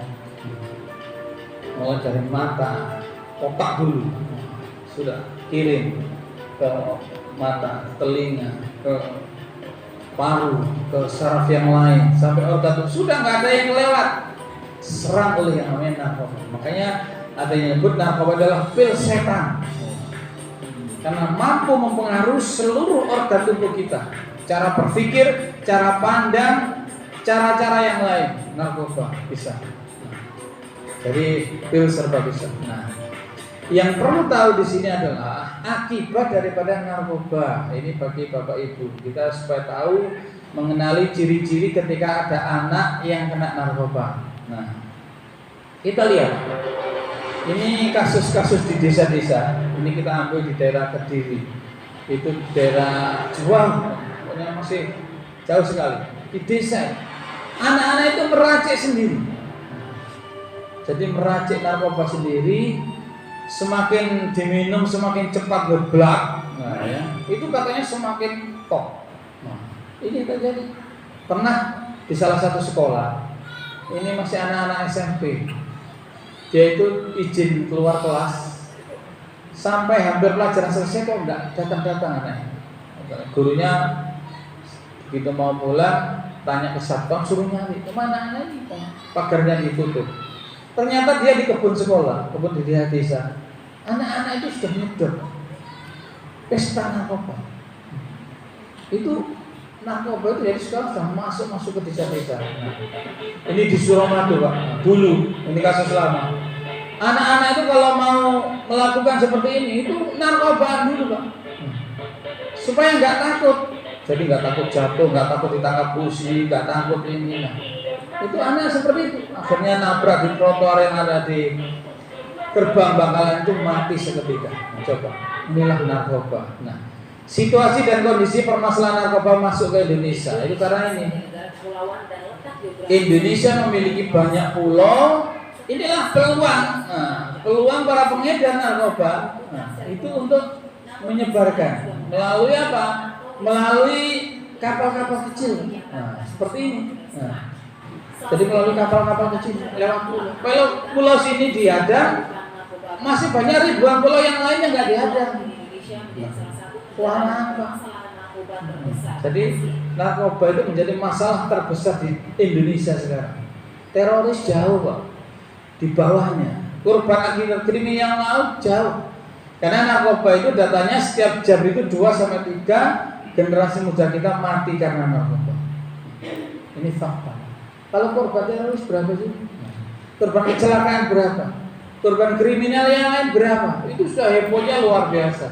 Mulai dari mata, otak dulu, sudah kirim ke mata, telinga, ke paru, ke saraf yang lain, sampai organ tubuh sudah nggak ada yang lewat, serang oleh yang namanya narkoba. Makanya ada yang menyebut narkoba adalah pil setan, karena mampu mempengaruhi seluruh organ tubuh kita, cara berpikir, cara pandang, cara-cara yang lain. Narkoba bisa. Jadi pil serba bisa. Nah, yang perlu tahu di sini adalah akibat daripada narkoba. Ini bagi Bapak Ibu, kita supaya tahu mengenali ciri-ciri ketika ada anak yang kena narkoba. Nah, kita lihat Ini kasus-kasus di desa-desa. Ini kita ambil di daerah Kediri. Itu di daerah Juang, pokoknya masih jauh sekali. Di desa, anak-anak itu meracik sendiri. Jadi meracik narkoba sendiri, semakin diminum semakin cepat geblak. Nah, ya, itu katanya semakin top. Nah, ini terjadi. Pernah di salah satu sekolah. Ini masih anak-anak SMP. Dia itu izin keluar kelas sampai hampir pelajaran selesai kok enggak datang-datang anaknya. Gurunya begitu mau pulang tanya ke satpam suruh nyari kemana anak ini, pagarnya ditutup. Ternyata dia di kebun sekolah, kebun di desa. Anak-anak itu sudah nyedot pesta narkoba. Itu narkoba itu dari sekarang sudah masuk ke desa-desa. Nah, ini di Suramadu Pak, dulu ini kasus lama. Anak-anak itu kalau mau melakukan seperti ini itu narkobaan dulu Pak, supaya nggak takut. Jadi nggak takut jatuh, nggak takut ditangkap polisi, nggak takut ini. Nah, itu anak seperti itu. Akhirnya nabrak di trotoar yang ada di gerbang Bangkalan itu mati seketika. Nah, coba, inilah narkoba. Nah, situasi dan kondisi permasalahan narkoba masuk ke Indonesia itu karena ini. Indonesia memiliki banyak pulau. Inilah peluang, peluang para pengedar narkoba. Nah, itu untuk menyebarkan melalui apa? Melalui kapal-kapal kecil. Nah, seperti ini. Nah, jadi melalui kapal-kapal kecil lewat pulau. Kalau pulau sini dihadang, masih banyak ribuan pulau yang lainnya nggak dihadang. Wah, apa? Jadi narkoba itu menjadi masalah terbesar di Indonesia sekarang. Teroris jauh Pak, di bawahnya. Korban akibat kriminal yang laut jauh. Karena narkoba itu datanya setiap jam itu 2-3 generasi muda kita mati karena narkoba. Ini fakta. Kalau korban teroris berapa sih? Korban kecelakaan berapa? Korban kriminal yang lain berapa? Itu sudah hebohnya luar biasa.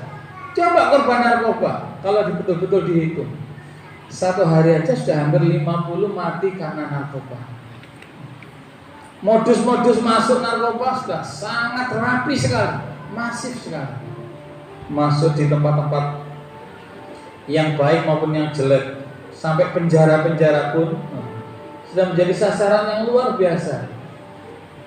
Coba korban narkoba, kalau betul-betul dihitung, satu hari aja sudah hampir 50 mati karena narkoba. Modus-modus masuk narkoba sudah sangat rapi sekali, masif sekali. Masuk di tempat-tempat yang baik maupun yang jelek, sampai penjara-penjara pun sudah menjadi sasaran yang luar biasa.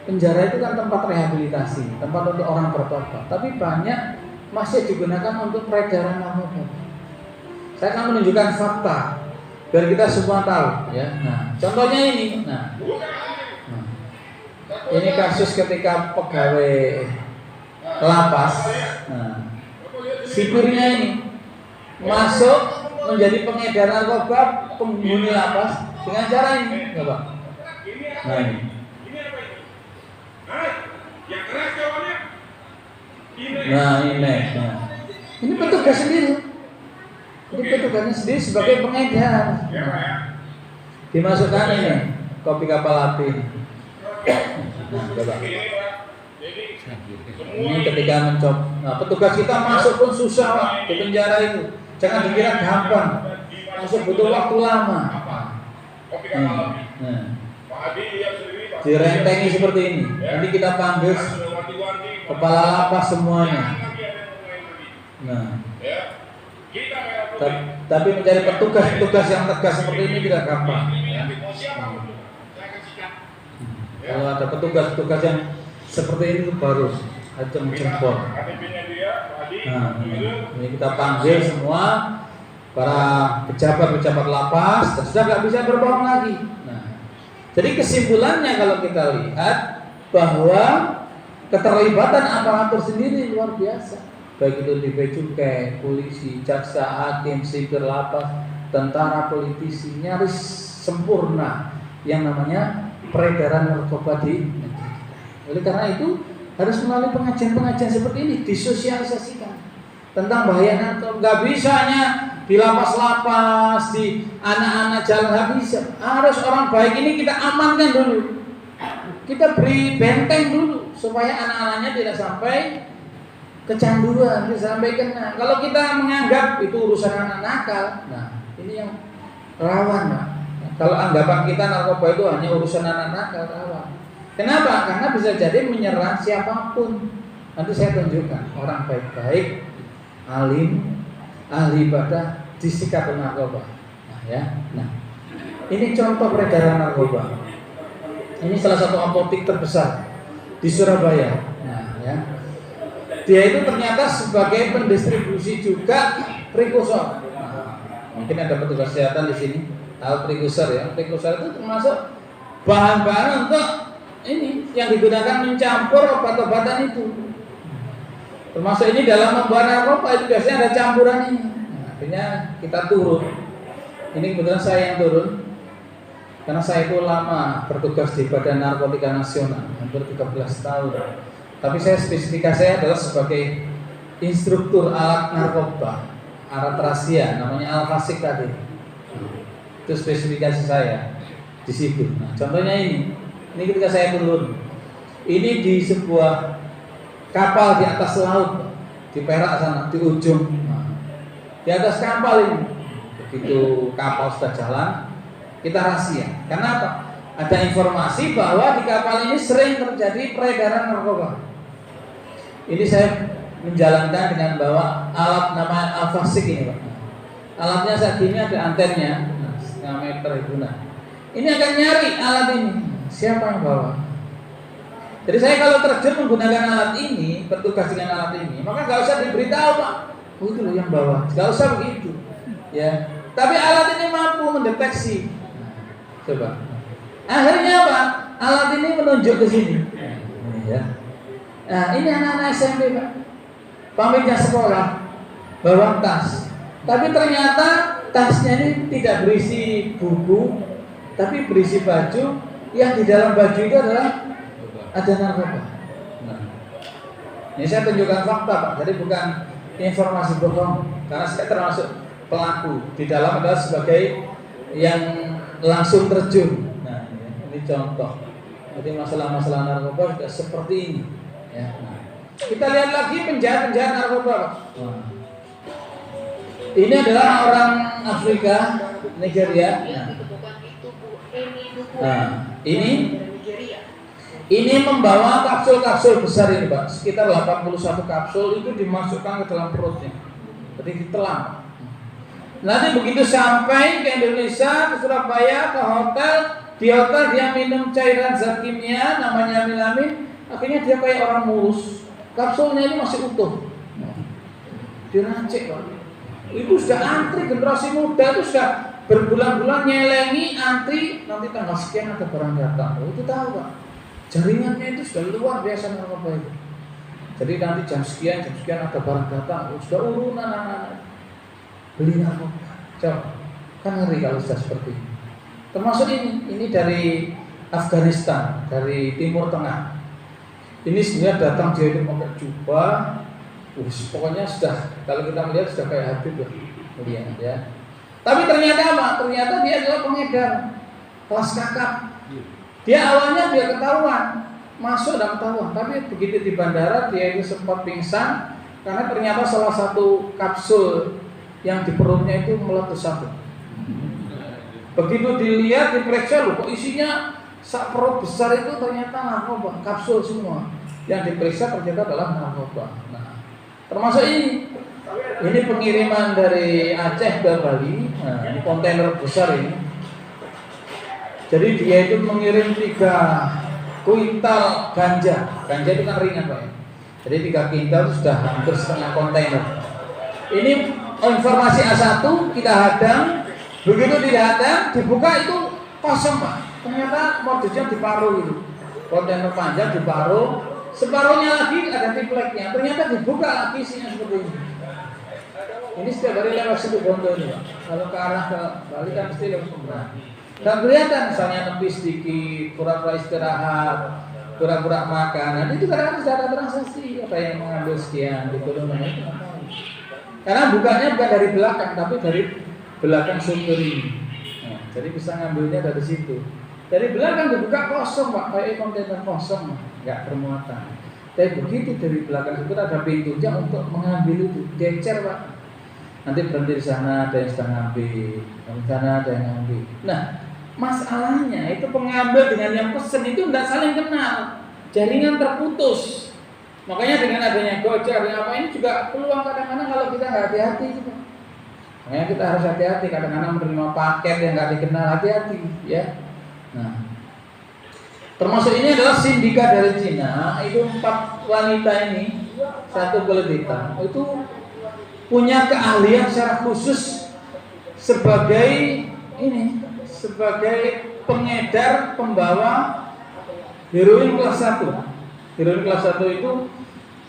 Penjara itu kan tempat rehabilitasi, tempat untuk orang bertobat, tapi banyak masih digunakan untuk peredaran narkoba. Saya akan menunjukkan fakta biar kita semua tahu, ya. Nah, contohnya ini. Nah, ini kasus ketika pegawai lapas. Nah, sipirnya ini masuk menjadi pengedar narkoba, penghuni lapas dengan cara ini, Pak. Nah, ini. Nah, ini. Nah, ini petugas sendiri. Ini petugasnya sendiri sebagai pengedar. Nah, dimasukkan ini kopi kapal api. Nah, coba. Ini ketika mencoba. Nah, petugas kita masuk pun susah Pak, di penjara itu. Jangan dikira gampang. Masuk butuh waktu lama. Nah, direntengi seperti ini. Nanti kita panggil kepala lapas semuanya. Nah, tapi mencari petugas yang tegas seperti ini tidak gampang. Kalau ada petugas yang seperti ini itu baru acung jempol. Nah, ini kita panggil semua para pejabat lapas, dan sudah nggak bisa berbohong lagi. Nah, jadi kesimpulannya kalau kita lihat bahwa keterlibatan aparatur sendiri luar biasa, baik itu di Becukai, polisi, jaksa, hakim, sipir lapas, tentara, politisi, nyaris sempurna yang namanya peredaran narkoba di negeri kita. Oleh karena itu harus melalui pengajian-pengajian seperti ini disosialisasikan tentang bahaya narkoba. Nggak bisanya di lapas-lapas, di anak-anak jalan, nggak bisa. Harus orang baik ini kita amankan dulu, kita beri benteng dulu supaya anak-anaknya tidak sampai kecanduan, tidak sampai kena. Kalau kita menganggap itu urusan anak nakal, nah ini yang rawan, Pak. Kalau anggapan kita narkoba itu hanya urusan anak nakal, rawan. Kenapa? Karena bisa jadi menyerang siapapun. Nanti saya tunjukkan orang baik-baik, alim, ahli ibadah disikat narkoba. Nah, ini contoh peredaran narkoba. Ini salah satu apotek terbesar di Surabaya. Dia itu ternyata sebagai pendistribusi juga prekursor. Mungkin ada petugas kesehatan di sini tahu prekursor ya. Prekursor itu termasuk bahan-bahan untuk ini yang digunakan mencampur obat-obatan itu. Termasuk ini dalam membuat narkoba itu biasanya ada campuran ini. Akhirnya kita turun. Ini kebetulan saya yang turun karena saya itu lama bertugas di Badan Narkotika Nasional, hampir 13 tahun. Tapi saya spesifikasi saya adalah sebagai instruktur alat narkoba, alat rahasia, namanya Al-Fasik tadi. Itu spesifikasi saya di situ. Nah, contohnya ini ketika saya turun. Ini di sebuah kapal di atas laut, di Perak sana, di ujung. Di atas kapal ini, begitu kapal sudah jalan, kita rahasia. Kenapa? Ada informasi bahwa di kapal ini sering terjadi peredaran narkoba. Ini saya menjalankan dengan bawa alat namanya Al-Fasik ini, Pak. Alatnya saat ini ada antennya, setengah meter itu. Ini akan nyari alat ini. Siapa yang bawa? Jadi saya kalau terjun menggunakan alat ini, bertugas dengan alat ini, maka nggak usah diberitahu, Pak. Oh, itu loh yang bawa. Nggak usah begitu, ya. Tapi alat ini mampu mendeteksi. Coba. Akhirnya apa? Alat ini menunjuk ke sini. Ya. Nah, ini anak-anak SMP, Pak. Pamitnya sekolah, bawa tas. Tapi ternyata tasnya ini tidak berisi buku, tapi berisi baju. Yang di dalam baju itu adalah ada narkoba. Nah, ini saya tunjukkan fakta, Pak. Jadi bukan informasi bohong. Karena saya termasuk pelaku. Di dalam adalah sebagai yang langsung terjun. Nah, ini contoh. Jadi masalah-masalah narkoba sudah seperti ini. Ya. Nah, kita lihat lagi penjahat-penjahat narkoba, Pak. Ini adalah orang Afrika, Nigeria. Nah, ini membawa kapsul-kapsul besar ini, Pak. Sekitar 81 kapsul itu dimasukkan ke dalam perutnya. Jadi ditelan. Nanti begitu sampai ke Indonesia, ke Surabaya, ke hotel, di hotel dia minum cairan zat kimia namanya amilamin. Akhirnya dia kayak orang mulus. Kapsulnya ini masih utuh. Diracik, Pak. Itu sudah antri, generasi muda itu sudah berbulan-bulan nyelengi antri. Nanti tanggal sekian ada barang datang. Oh, itu tahu, Pak. Jaringannya itu sudah luar biasa narkoba itu. Jadi nanti jam sekian ada barang datang. Oh, sudah urunan anak-anak beli narkoba. Coba, kan ngeri kalau sudah seperti ini. Termasuk ini dari Afghanistan, dari Timur Tengah. Ini sebenarnya datang dia itu pakai jubah, pokoknya sudah kalau kita melihat sudah kayak Habib lah, melihat ya. Tapi ternyata apa? Ternyata dia adalah pengedar kelas kakap. Dia awalnya dia ketahuan, masuk dan ketahuan, tapi begitu di bandara dia itu sempat pingsan karena ternyata salah satu kapsul yang di perutnya itu meletus satu. Begitu dilihat diperiksa loh, kok isinya sak perut besar itu ternyata narkoba, kapsul semua. Yang diperiksa ternyata adalah narkoba. Nah, termasuk ini pengiriman dari Aceh ke Bali. Nah, ini kontainer besar ini. Jadi dia itu mengirim 3 kuintal ganja. Ganja itu kan ringan, Pak. Jadi 3 kuintal itu sudah hampir setengah kontainer. Ini informasi A1 kita hadang. Begitu dihadang, dibuka itu kosong, Pak. Ternyata modusnya diparuh itu. Kontainer panjang diparuh, separuhnya lagi ada tripleknya. Ternyata dibuka lagi isinya seperti ini. Ini setiap hari lewat situ Bondo ini, Pak. Kalau ke arah ke Bali kan mesti lewat Sumberang. Dan kelihatan misalnya nepis sedikit, pura-pura istirahat, pura-pura makan. Nah, itu kadang-kadang sudah ada transaksi. Ada yang mengambil sekian, diturunkan itu. Karena bukanya bukan dari belakang, tapi dari belakang sumber ini. Nah, jadi bisa ngambilnya dari situ. Dari belakang dibuka kosong, Pak, kayak kontainer kosong, nggak bermuatan. Tapi begitu dari belakang itu ada pintunya untuk mengambil itu, gecer, Pak. Nanti berhenti di sana, ada yang sedang ngambil, di sana ada yang ngambil. Nah, Masalahnya itu pengambil dengan yang pesen itu tidak saling kenal, jaringan terputus. Makanya dengan adanya Gojek, dengan apa ini juga peluang kadang-kadang kalau kita nggak hati-hati gitu. Makanya kita harus hati-hati kadang-kadang menerima paket yang nggak dikenal, hati-hati ya. Nah, termasuk ini adalah sindikat dari Cina. Itu 4 wanita ini, satu kulit hitam, itu punya keahlian secara khusus sebagai pengedar, pembawa heroin kelas 1. Heroin kelas 1 itu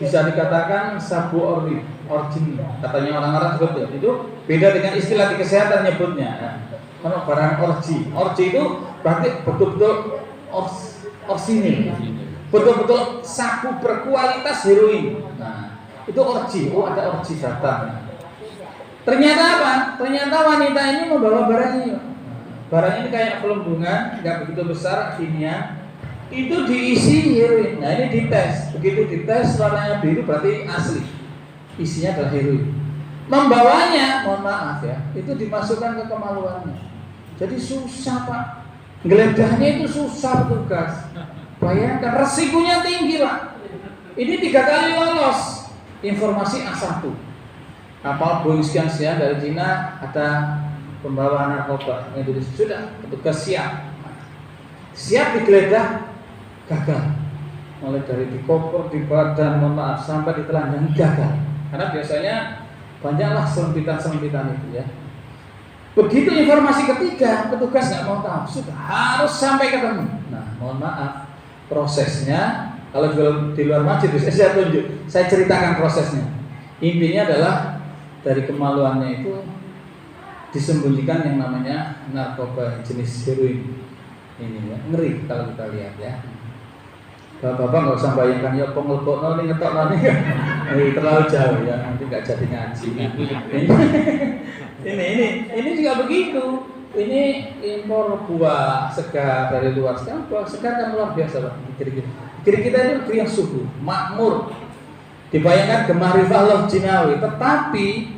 bisa dikatakan sabu origin, katanya orang-orang sebut itu beda dengan istilah di kesehatan nyebutnya. Kalau barang orgi itu berarti betul-betul orsinil, betul-betul sabu berkualitas heroin. Nah, itu orgi. Oh, ada orgi datang. Ternyata apa? Ternyata wanita ini membawa barang ini. Barang ini kayak pelembungan, nggak begitu besar, kimia. Itu diisi heroin. Nah, ini dites. Begitu dites warnanya biru berarti asli. Isinya adalah heroin. Membawanya, mohon maaf ya, itu dimasukkan ke kemaluannya. Jadi susah, Pak. Geledahnya itu susah tugas. Bayangkan resikonya tinggi, Pak. Ini 3 kali lolos. Informasi A1. Kapal Boeing sekian dari Cina ada pembawa narkoba. Indonesia sudah, petugas siap digeledah, gagal. Mulai dari di koper, di badan, mohon maaf, sampai di telanjang gagal. Karena biasanya banyaklah selempitan-selempitan itu ya. Begitu informasi ketiga, petugas nggak mau tahu, sudah harus sampai ketemu. Nah, mohon maaf, prosesnya kalau di luar masjid saya tunjuk, saya ceritakan prosesnya. Intinya adalah dari kemaluannya itu disembunyikan yang namanya narkoba jenis heroin. Ini ya, ngeri kalau kita lihat ya. Bapak-bapak nggak usah bayangkan ya pengelpok nol ngetok nol terlalu jauh ya, nanti nggak jadi ngaji. Ini juga begitu. Ini impor buah segar dari luar. Sekarang buah segar kan luar biasa, Pak. Negeri kita ini negeri yang subur, makmur. Dibayangkan gemarifah Jinawi, tetapi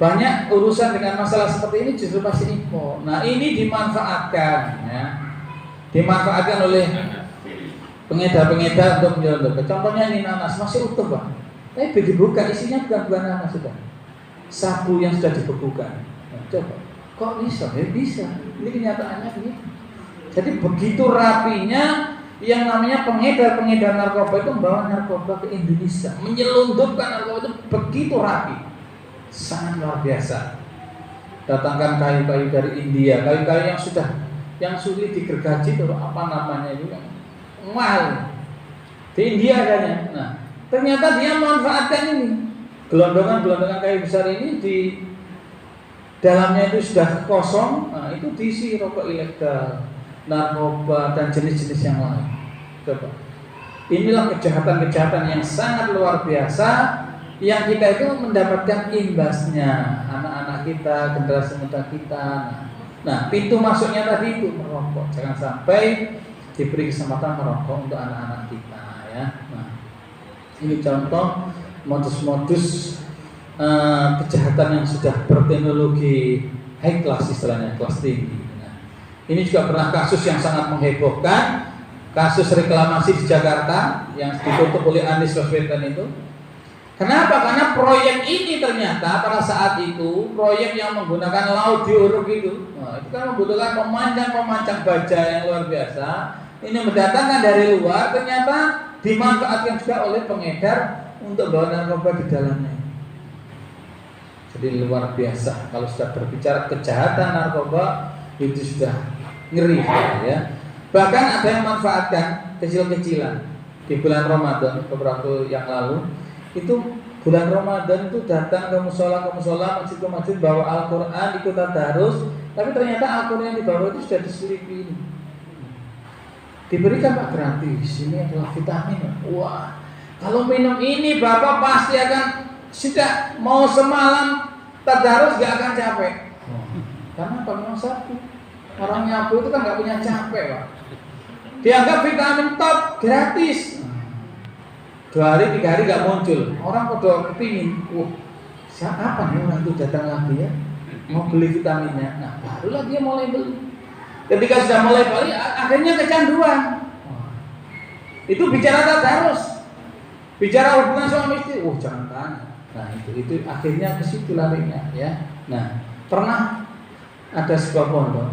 banyak urusan dengan masalah seperti ini justru masih impor. Nah, ini dimanfaatkan ya. Dimanfaatkan oleh pengedar-pengedar untuk menyelundupkan. Contohnya ini nanas masih utuh, Pak. Tapi dibuka isinya bukan nanas sudah. Sabu yang sudah dibekukan. Nah, coba. Kok bisa? Ya bisa. Ini kenyataannya begitu. Jadi begitu rapinya yang namanya pengedar narkoba itu membawa narkoba ke Indonesia, menyelundupkan narkoba itu begitu rapi, sangat luar biasa. Datangkan kayu-kayu dari India, kayu-kayu yang sulit digergaji itu apa namanya itu yang mahal di India adanya. Nah, ternyata dia memanfaatkan ini gelondongan kayu besar ini, di dalamnya itu sudah kosong. Nah, itu diisi rokok ilegal, narkoba dan jenis-jenis yang lain. Coba. Inilah kejahatan-kejahatan yang sangat luar biasa yang kita itu mendapatkan imbasnya, anak-anak kita, generasi muda kita. Nah, pintu masuknya tadi itu merokok. Jangan sampai diberi kesempatan merokok untuk anak-anak kita ya. Nah, ini contoh modus-modus kejahatan yang sudah berteknologi high class, istilahnya kelas tinggi. Nah, ini juga pernah kasus yang sangat menghebohkan, kasus reklamasi di Jakarta yang ditutup oleh Anies Baswedan itu. Kenapa? Karena proyek ini ternyata pada saat itu proyek yang menggunakan laut diuruk itu. Nah, itu kan membutuhkan pemancang baja yang luar biasa. Ini mendatangkan dari luar, ternyata dimanfaatkan juga oleh pengedar untuk bawa narkoba di dalamnya. Jadi luar biasa. Kalau sudah berbicara kejahatan narkoba itu sudah ngeri ya. Bahkan ada yang memanfaatkan kecil-kecilan di bulan Ramadan beberapa yang lalu. Itu bulan Ramadan itu datang ke musola, masjid ke masjid, bawa Al-Quran, ikut tadarus, tapi ternyata Al-Quran yang dibawa itu sudah diselipi ini. Diberikan Pak gratis, ini adalah vitamin. Wah, kalau minum ini Bapak pasti akan sudah mau semalam tadarus gak akan capek. Karena Pak memang satu orang nyabu itu kan gak punya capek, Pak. Dianggap vitamin top gratis. 2 hari 3 hari gak muncul. Orang pada kepingin, siapa nih orang itu datang lagi ya, mau beli vitaminnya. Nah, barulah dia mulai beli. Ketika sudah mulai balik, akhirnya kecanduan. Itu bicara tadarus, bicara hubungan suami istri. Jangan tanya. Nah itu akhirnya ke situ larinya ya. Nah pernah ada sebuah pondok.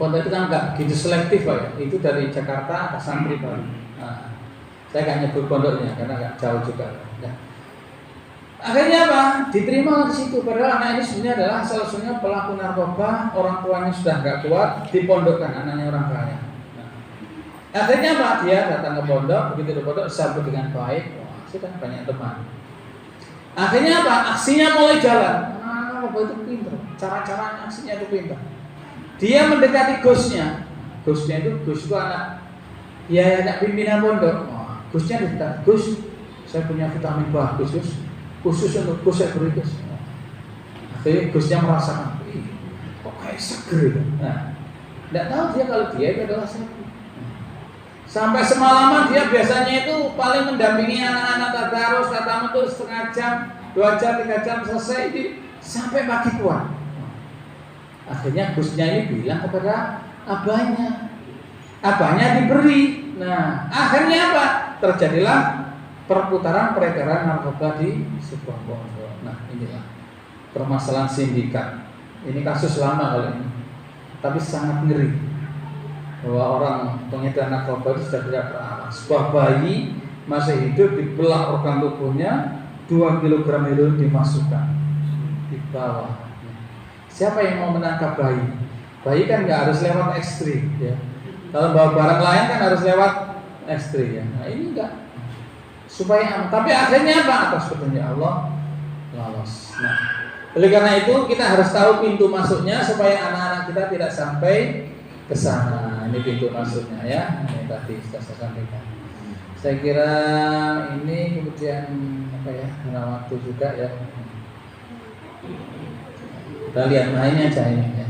Pondok itu kan enggak gitu selektif Pak ya. Itu dari Jakarta ke santri Pak. Nah, saya nggak nyebut pondoknya karena nggak jauh juga. Ya. Akhirnya apa? Diterima di situ. Padahal anak ini sebenarnya adalah salah satunya pelaku narkoba. Orang tuanya sudah nggak kuat, dipondokkan anaknya orang kaya. Nah, akhirnya apa? Dia datang ke pondok, begitu di pondok sambut dengan baik. Wah, sudah banyak teman. Akhirnya apa? Aksinya mulai jalan. Narkoba itu pintar. Cara-cara aksinya itu pintar. Dia mendekati Gusnya. Gusnya itu anak. Ya anak pimpinan pondok. Gusnya dekat. Gus, saya punya vitamin bagus khusus untuk Gus saya beri Gus. Akhirnya Gusnya merasakan, kok kayak seger. Nah, tidak tahu dia kalau dia itu adalah sapi. Sampai semalaman dia biasanya itu paling mendampingi anak-anak tadarus, katamu itu setengah jam, 2 jam, 3 jam selesai sampai pagi kuat. Akhirnya Gusnya ini bilang kepada abahnya diberi. Nah, akhirnya apa? Terjadilah perputaran peredaran narkoba di sebuah pondok. Nah, inilah permasalahan sindikat. Ini kasus lama kalau ini, tapi sangat ngeri bahwa orang pengedar narkoba itu sudah tidak berawas. Sebuah bayi masih hidup dibelah organ tubuhnya, 2 kg heroin dimasukkan di bawah. Siapa yang mau menangkap bayi? Bayi kan nggak harus lewat ekstri, ya. Kalau bawa barang lain kan harus lewat ekstri, ya. Nah ini enggak, supaya aman. Tapi akhirnya apa? Atas petunjuk Allah lolos. Nah, oleh karena itu kita harus tahu pintu masuknya supaya anak-anak kita tidak sampai ke sana. Ini pintu masuknya ya. Ini tadi sudah saya sampaikan. Saya kira ini kemudian apa ya? Karena waktu juga ya. Kita lihat, nah ini aja ini ya.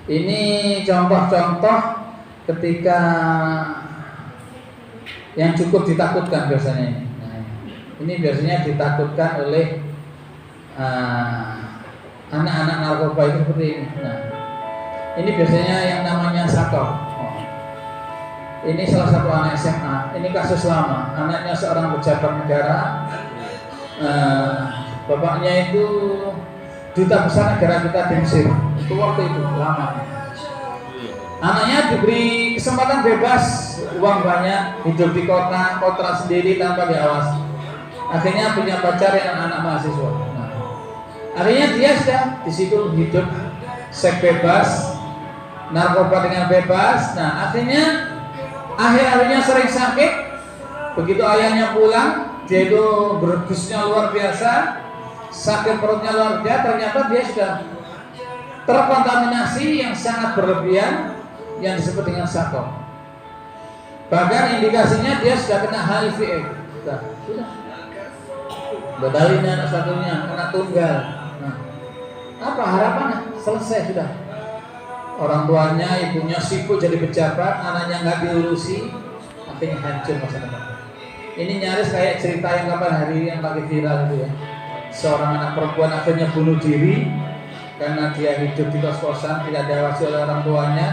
Ini contoh-contoh ketika yang cukup ditakutkan biasanya ini. Nah, ini biasanya ditakutkan oleh anak-anak narkoba itu seperti ini. Nah, ini biasanya yang namanya sakor. Ini salah satu anak SMA. Ini kasus lama. Anaknya seorang pejabat negara. Bapaknya itu duta besar negara kita di Mesir. Itu waktu itu lama. Anaknya diberi kesempatan bebas, uang banyak, hidup di kota, kontrak sendiri tanpa diawasi. Akhirnya punya pacar yang anak mahasiswa. Nah, akhirnya dia sudah di situ hidup seks bebas, narkoba dengan bebas. Nah, akhirnya sering sakit. Begitu ayahnya pulang, dia itu bergusnya luar biasa, sakit perutnya luar biasa. Ternyata dia sudah terkontaminasi yang sangat berlebihan, yang disebut dengan sakor. Bahkan indikasinya dia sudah kena HIV/AIDS. Sudah. Badalin anak satunya, anak tunggal. Nah, apa harapannya? Selesai sudah. Orang tuanya, ibunya sibuk jadi pejabat, anaknya nggak diurusi, akhirnya hancur masa depan. Ini nyaris kayak cerita yang kapan hari yang lagi viral itu ya. Seorang anak perempuan akhirnya bunuh diri karena dia hidup di kos-kosan, tidak diawasi oleh orang tuanya.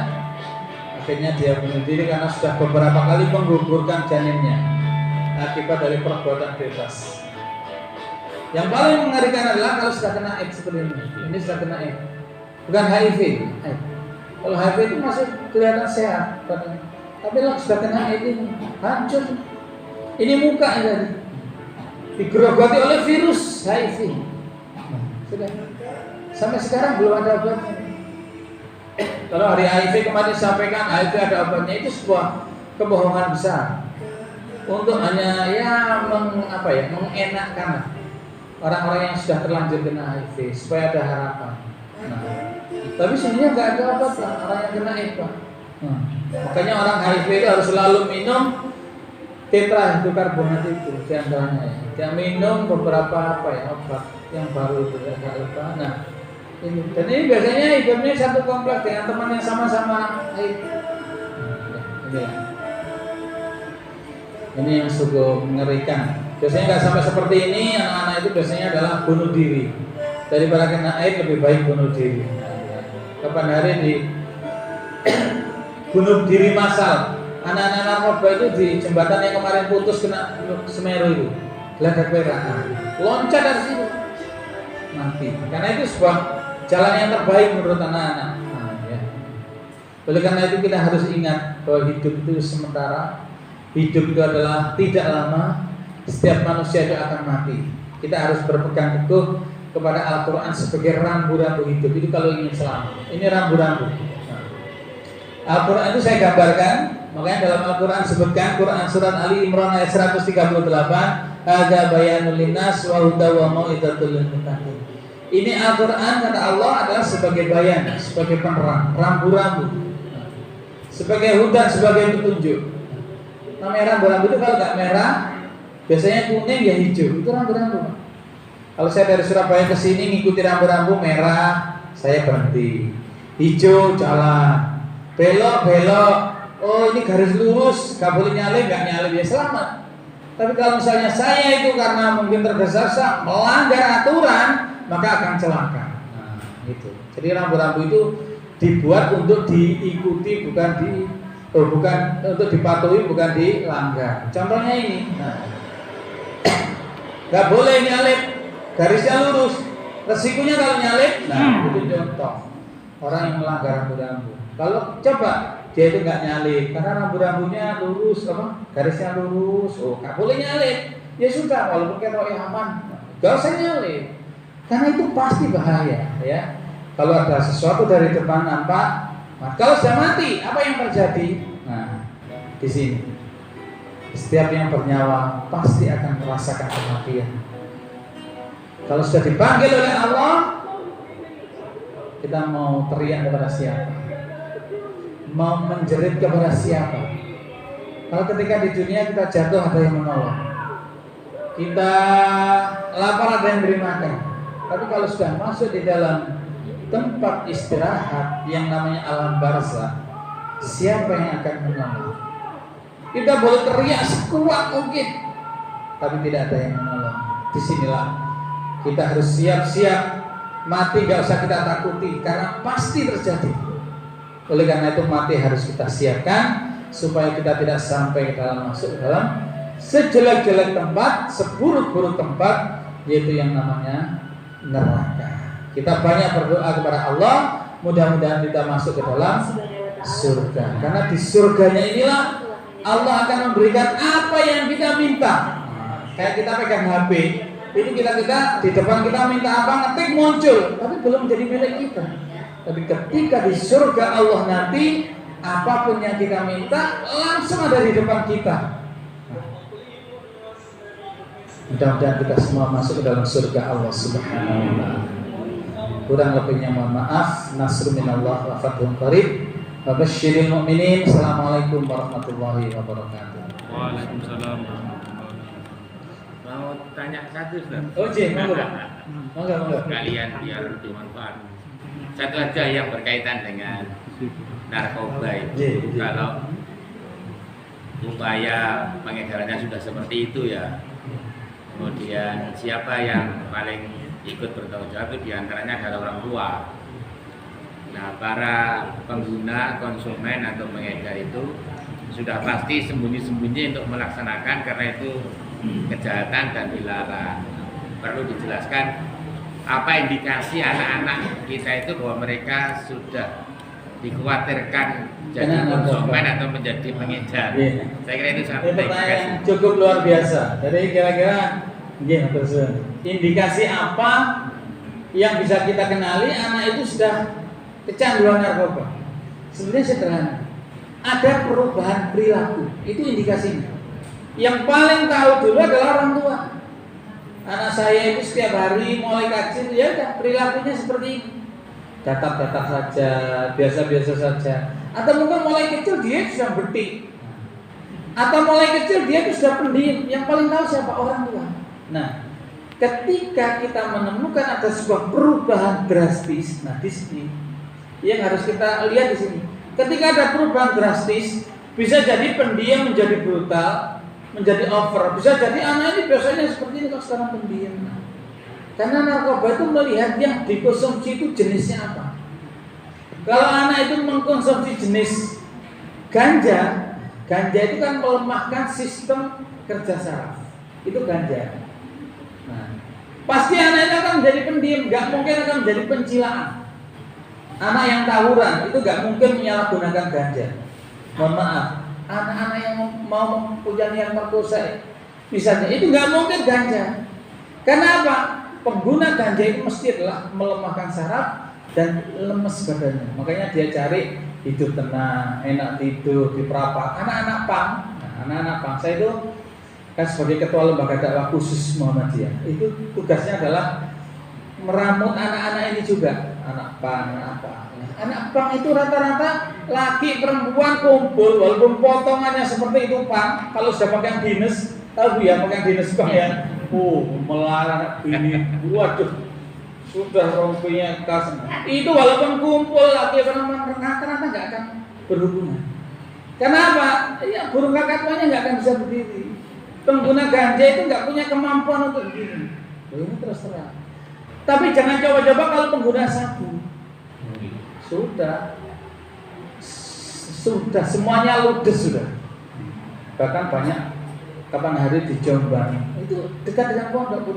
Akhirnya dia bunuh diri karena sudah beberapa kali menggugurkan janinnya akibat dari perbuatan bebas. Yang paling mengerikan adalah kalau sudah kena AIDS seperti ini. Ini sudah kena AIDS, bukan HIV. Kalau HIV itu masih kelihatan sehat, tapi kalau sudah kena AIDS ini hancur. Ini muka ini digerogoti oleh virus HIV. Sudah sampai sekarang belum ada obatnya. Kalau hari HIV kemarin disampaikan HIV ada obatnya, itu sebuah kebohongan besar untuk hanya mengenakkan orang-orang yang sudah terlanjur kena HIV supaya ada harapan. Nah, tapi sebenarnya nggak ada obat lah orang yang kena HIV. Makanya orang HIV itu harus selalu minum tetrahidrokarbonat itu diantaranya ya. Dia minum beberapa obat yang baru itu ya, lupa. Nah, ini dan ini biasanya hidupnya satu kompleks dengan teman yang sama-sama HIV. Ini yang sungguh mengerikan. Biasanya nggak sampai seperti ini, anak-anak itu biasanya adalah bunuh diri. Daripada kena AIDS lebih baik bunuh diri. Kapan hari di bunuh diri massal. Anak-anak narkoba itu di jembatan yang kemarin putus kena Semeru itu, geladak perak, loncat dari situ, mati. Karena itu sebuah jalan yang terbaik menurut anak-anak. Ya. Oleh karena itu kita harus ingat bahwa hidup itu sementara, hidup itu adalah tidak lama. Setiap manusia itu akan mati. Kita harus berpegang teguh kepada Al-Quran sebagai rambu-rambu hidup. Itu kalau ingin selamat. Ini rambu-rambu. Al-Quran itu saya gambarkan. Makanya dalam Al-Quran sebutkan Quran surat Ali Imran ayat 138, hadza bayanul linnas wa huda wa mau'izatul lil muttaqin. Ini Al-Quran kata Allah adalah sebagai bayan, sebagai penerang, rambu-rambu, sebagai hudan, sebagai petunjuk. Namanya rambu-rambu itu kalau nggak merah, biasanya kuning ya hijau. Itu rambu-rambu. Kalau saya dari Surabaya ke sini ngikuti rambu-rambu merah, saya berhenti. Hijau jalan, belok. Oh ini garis lurus, gak boleh nyalip, gak nyalip ya selamat. Tapi kalau misalnya saya itu karena mungkin tergesa-gesa melanggar aturan, maka akan celaka. Nah, itu. Jadi rambu-rambu itu dibuat untuk diikuti, bukan untuk dipatuhi, bukan dilanggar. Contohnya ini, gak boleh nyalip, garisnya lurus. Resikonya kalau nyalip, itu contoh orang yang melanggar rambu-rambu. Kalau coba dia itu nggak nyalip karena rambu-rambunya lurus, garisnya lurus, nggak boleh nyalip. Ya sudah, walaupun kita aman, nggak usah nyalip, karena itu pasti bahaya. Ya, kalau ada sesuatu dari depan nampak, kalau sudah mati, apa yang terjadi? Nah, di sini setiap yang bernyawa pasti akan merasakan kematian. Kalau sudah dipanggil oleh Allah, kita mau teriak kepada siapa? Mau menjerit kepada siapa? Kalau ketika di dunia kita jatuh ada yang menolong, kita lapar ada yang beri makan. Tapi kalau sudah masuk di dalam tempat istirahat yang namanya alam barzah, siapa yang akan menolong? Kita boleh teriak sekuat mungkin, tapi tidak ada yang menolong. Disinilah kita harus siap-siap mati, gak usah kita takuti karena pasti terjadi. Oleh karena itu mati harus kita siapkan supaya kita tidak sampai masuk ke dalam sejelek-jelek tempat, seburuk-buruk tempat, yaitu yang namanya neraka. Kita banyak berdoa kepada Allah, mudah-mudahan kita masuk ke dalam surga. Karena di surganya inilah Allah akan memberikan apa yang kita minta. Kayak kita pegang HP, ini kita di depan kita minta apa, ngetik muncul, tapi belum jadi milik kita. Tapi ketika di surga Allah nanti, apapun yang kita minta langsung ada di depan kita. Mudah-mudahan kita semua masuk ke dalam surga Allah Subhanahu wa ta'ala. Kurang lebihnya mohon maaf. Nasrun minallah wa fathun qarib. Wa basyiril mu'minin. Assalamualaikum warahmatullahi wabarakatuh. Waalaikumsalam. Mau tanya satu, Ustaz? Oh, monggo. Kalian biar lebih manfaat. Satu aja yang berkaitan dengan narkoba itu. Kalau upaya pengedarannya sudah seperti itu ya, kemudian siapa yang paling ikut bertanggung jawab itu diantaranya adalah orang tua. Nah, para pengguna, konsumen atau pengedar itu sudah pasti sembunyi-sembunyi untuk melaksanakan karena itu kejahatan dan dilarang. Perlu dijelaskan apa indikasi anak-anak kita itu bahwa mereka sudah dikhawatirkan jadi konsumen atau menjadi pengedar. Saya kira itu sangat pertanyaan cukup luar biasa. Jadi kira-kira indikasi apa yang bisa kita kenali anak itu sudah kecanduan narkoba? Sebenarnya sederhana. Ada perubahan perilaku, itu indikasinya. Yang paling tahu dulu adalah orang tua. Anak saya itu setiap hari mulai kecil ya udah perilakunya seperti ini. Datar-datar saja, biasa-biasa saja. Atau mungkin mulai kecil dia sudah berhenti. Atau mulai kecil dia sudah pendiam. Yang paling tahu siapa? Orang tua. Nah, ketika kita menemukan ada sebuah perubahan drastis, nah di sini yang harus kita lihat di sini. Ketika ada perubahan drastis, bisa jadi pendiam menjadi brutal, menjadi over. Bisa jadi anak ini biasanya seperti ini kalau sekarang pendiam. Karena narkoba itu melihat yang dikonsumsi itu jenisnya apa. Kalau anak itu mengkonsumsi jenis Ganja itu kan melemahkan sistem kerja saraf. Itu ganja. Nah, pasti anak itu akan menjadi pendiam, nggak mungkin akan menjadi pencilaan. Anak yang tawuran itu nggak mungkin menyalahgunakan ganja. Mohon maaf, anak-anak yang mau mempunyai yang merkosa misalnya itu nggak mungkin ganja. Karena apa? Pengguna ganja itu mesti adalah melemahkan saraf dan lemes badannya. Makanya dia cari hidup tenang, enak tidur, diperapat. Anak-anak pang, anak-anak pang saya itu kan sebagai ketua lembaga dakwah khusus Muhammadiyah. Itu tugasnya adalah meramut anak-anak ini juga. Anak pang, anak pang itu rata-rata laki perempuan kumpul, walaupun potongannya seperti itu pang. Kalau sudah pakai dinas, tahu ya pakai dinas pang ya. Melarang ini, waduh, sudah rompinya kasar. Itu walaupun kumpul laki perempuan rata-rata nggak akan berhubungan. Kenapa? Ya burung kakak tuanya nggak akan bisa berdiri. Pengguna ganja itu nggak punya kemampuan untuk berdiri. Ini terus terang. Tapi jangan coba-coba kalau pengguna sabu. Sudah semuanya ludes sudah. Bahkan banyak kapan hari di Jombang itu dekat dengan pondok pun.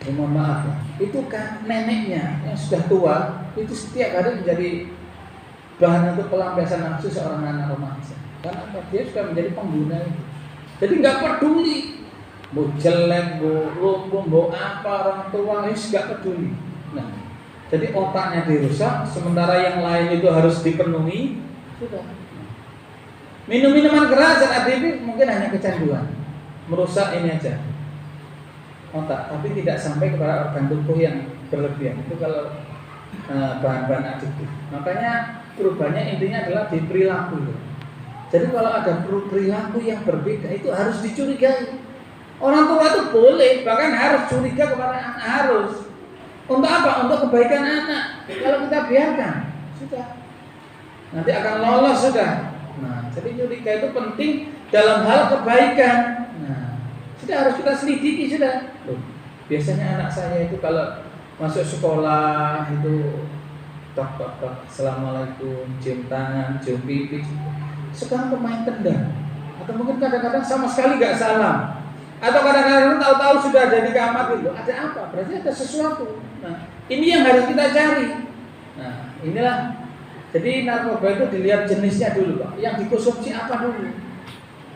Mohon maaf ya. Itu kan neneknya yang sudah tua itu setiap hari menjadi bahan untuk pelampiasan nafsu seorang anak remaja. Karena dia sudah menjadi pengguna itu. Jadi nggak peduli mau jelek, mau lumpuh, mau apa orang tua itu nggak peduli. Nah, jadi otaknya dirusak, sementara yang lain itu harus dipenuhi. Sudah. Minum minuman keras dan ADP mungkin hanya kecanduan, merusak ini aja otak, tapi tidak sampai kepada organ tubuh yang berlebihan. Itu kalau bahan-bahan adiktif. Makanya perubahannya intinya adalah di perilaku. Jadi kalau ada perilaku yang berbeda itu harus dicurigai. Orang tua itu boleh, bahkan harus curiga kepada anak, harus. Untuk apa? Untuk kebaikan anak. Kalau kita biarkan, sudah nanti akan lolos sudah. Nah, jadi curiga itu penting dalam hal kebaikan. Nah, sudah harus kita selidiki sudah. Loh, biasanya anak saya itu kalau masuk sekolah itu tok, assalamualaikum, cium tangan, cium pipi. Sekarang pemain tendang, atau mungkin kadang-kadang sama sekali nggak salam, atau kadang-kadang tahu-tahu sudah jadi kamar itu. Ada apa? Berarti ada sesuatu. Nah, ini yang harus kita cari. Nah, inilah. Jadi narkoba itu dilihat jenisnya dulu, Pak. Yang dikonsumsi apa dulu?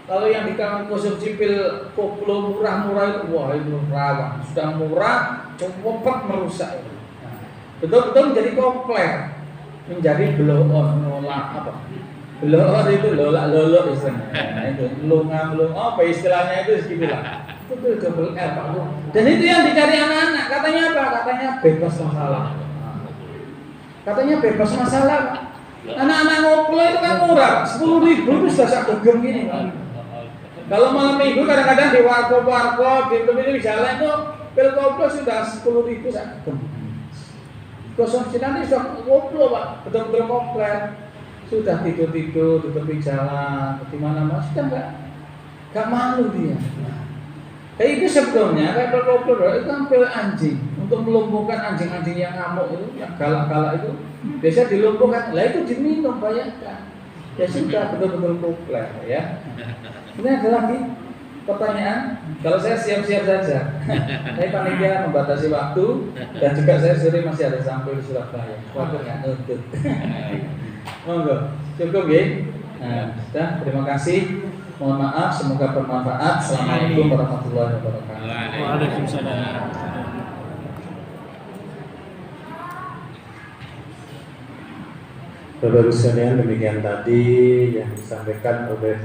Kalau yang dikonsumsi pil koplo murah-murah itu, wah itu rawan. Sudah murah, cepat merusak itu. Nah, betul-betul menjadi kompleks, menjadi blow on, nolak apa? Blow on itu lolak istilahnya. Nah, itu lunga, apa istilahnya itu segitulah. Itu double L, Pak. Dan itu yang dicari anak-anak. Katanya apa? Katanya bebas masalah. Katanya bebas masalah. Anak-anak ngoplo itu kan murah, 10.000 itu sudah sak gegem gini. Kalau malam minggu kadang-kadang di warkop di pinggir jalan itu pil koplo sudah 10.000 sak gegem. Konsumsi nanti sudah ngoplo, Pak, betul-betul komplek. Sudah tidur di tepi jalan, di mana-mana sudah enggak malu dia. Kayak itu sebetulnya kayak pil koplo itu kan pil anjing. Untuk melumpuhkan anjing-anjing yang ngamuk itu, yang galak-galak itu, biasa dilumpuhkan. Lah itu diminum, bayangkan. Ya sudah betul-betul kompleks ya. Ini ada lagi pertanyaan. Kalau saya siap-siap saja. Saya panitia membatasi waktu dan juga saya sore masih ada sampai di Surabaya. Waktu nggak nuntut. Monggo, cukup ya. Nah, sudah. Terima kasih. Mohon maaf, semoga bermanfaat. Assalamualaikum warahmatullahi wabarakatuh. Waalaikumsalam. Bapak-Ibu sekalian, demikian tadi yang disampaikan oleh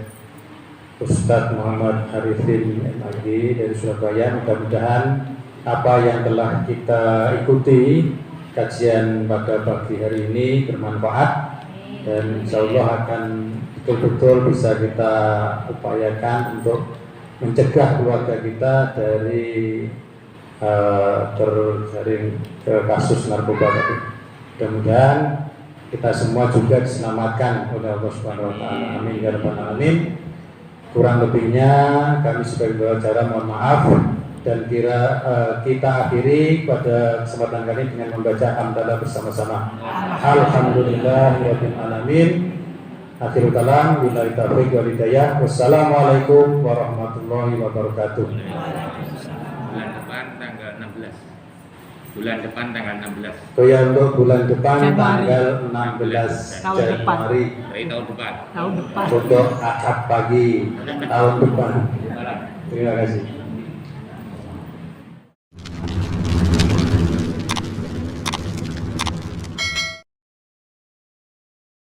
Ustadz Muhammad Arifin MAG dari Surabaya. Mudah-mudahan apa yang telah kita ikuti kajian pada pagi hari ini bermanfaat dan insya Allah akan betul-betul bisa kita upayakan untuk mencegah keluarga kita dari terjaring ke kasus narkoba tadi. Mudah-mudahan kita semua juga diselamatkan oleh Allah Subhanahu wa taala. Amin ya rabbal alamin. Kurang lebihnya kami sebagai pengacara mohon maaf dan kita akhiri pada kesempatan kali ini dengan membaca hamdalah bersama-sama. Alhamdulillahirabbil alamin. Akhirul kalam, billahi taufiq wal hidayah. Wassalamualaikum warahmatullahi wabarakatuh. Bulan depan tanggal 16. Bulan depan tanggal 16. So ya, untuk bulan depan Januari. tanggal 16 Tahun depan. Januari Dari tahun depan. Tahun depan. untuk akad pagi tahun depan. Malam. Terima kasih.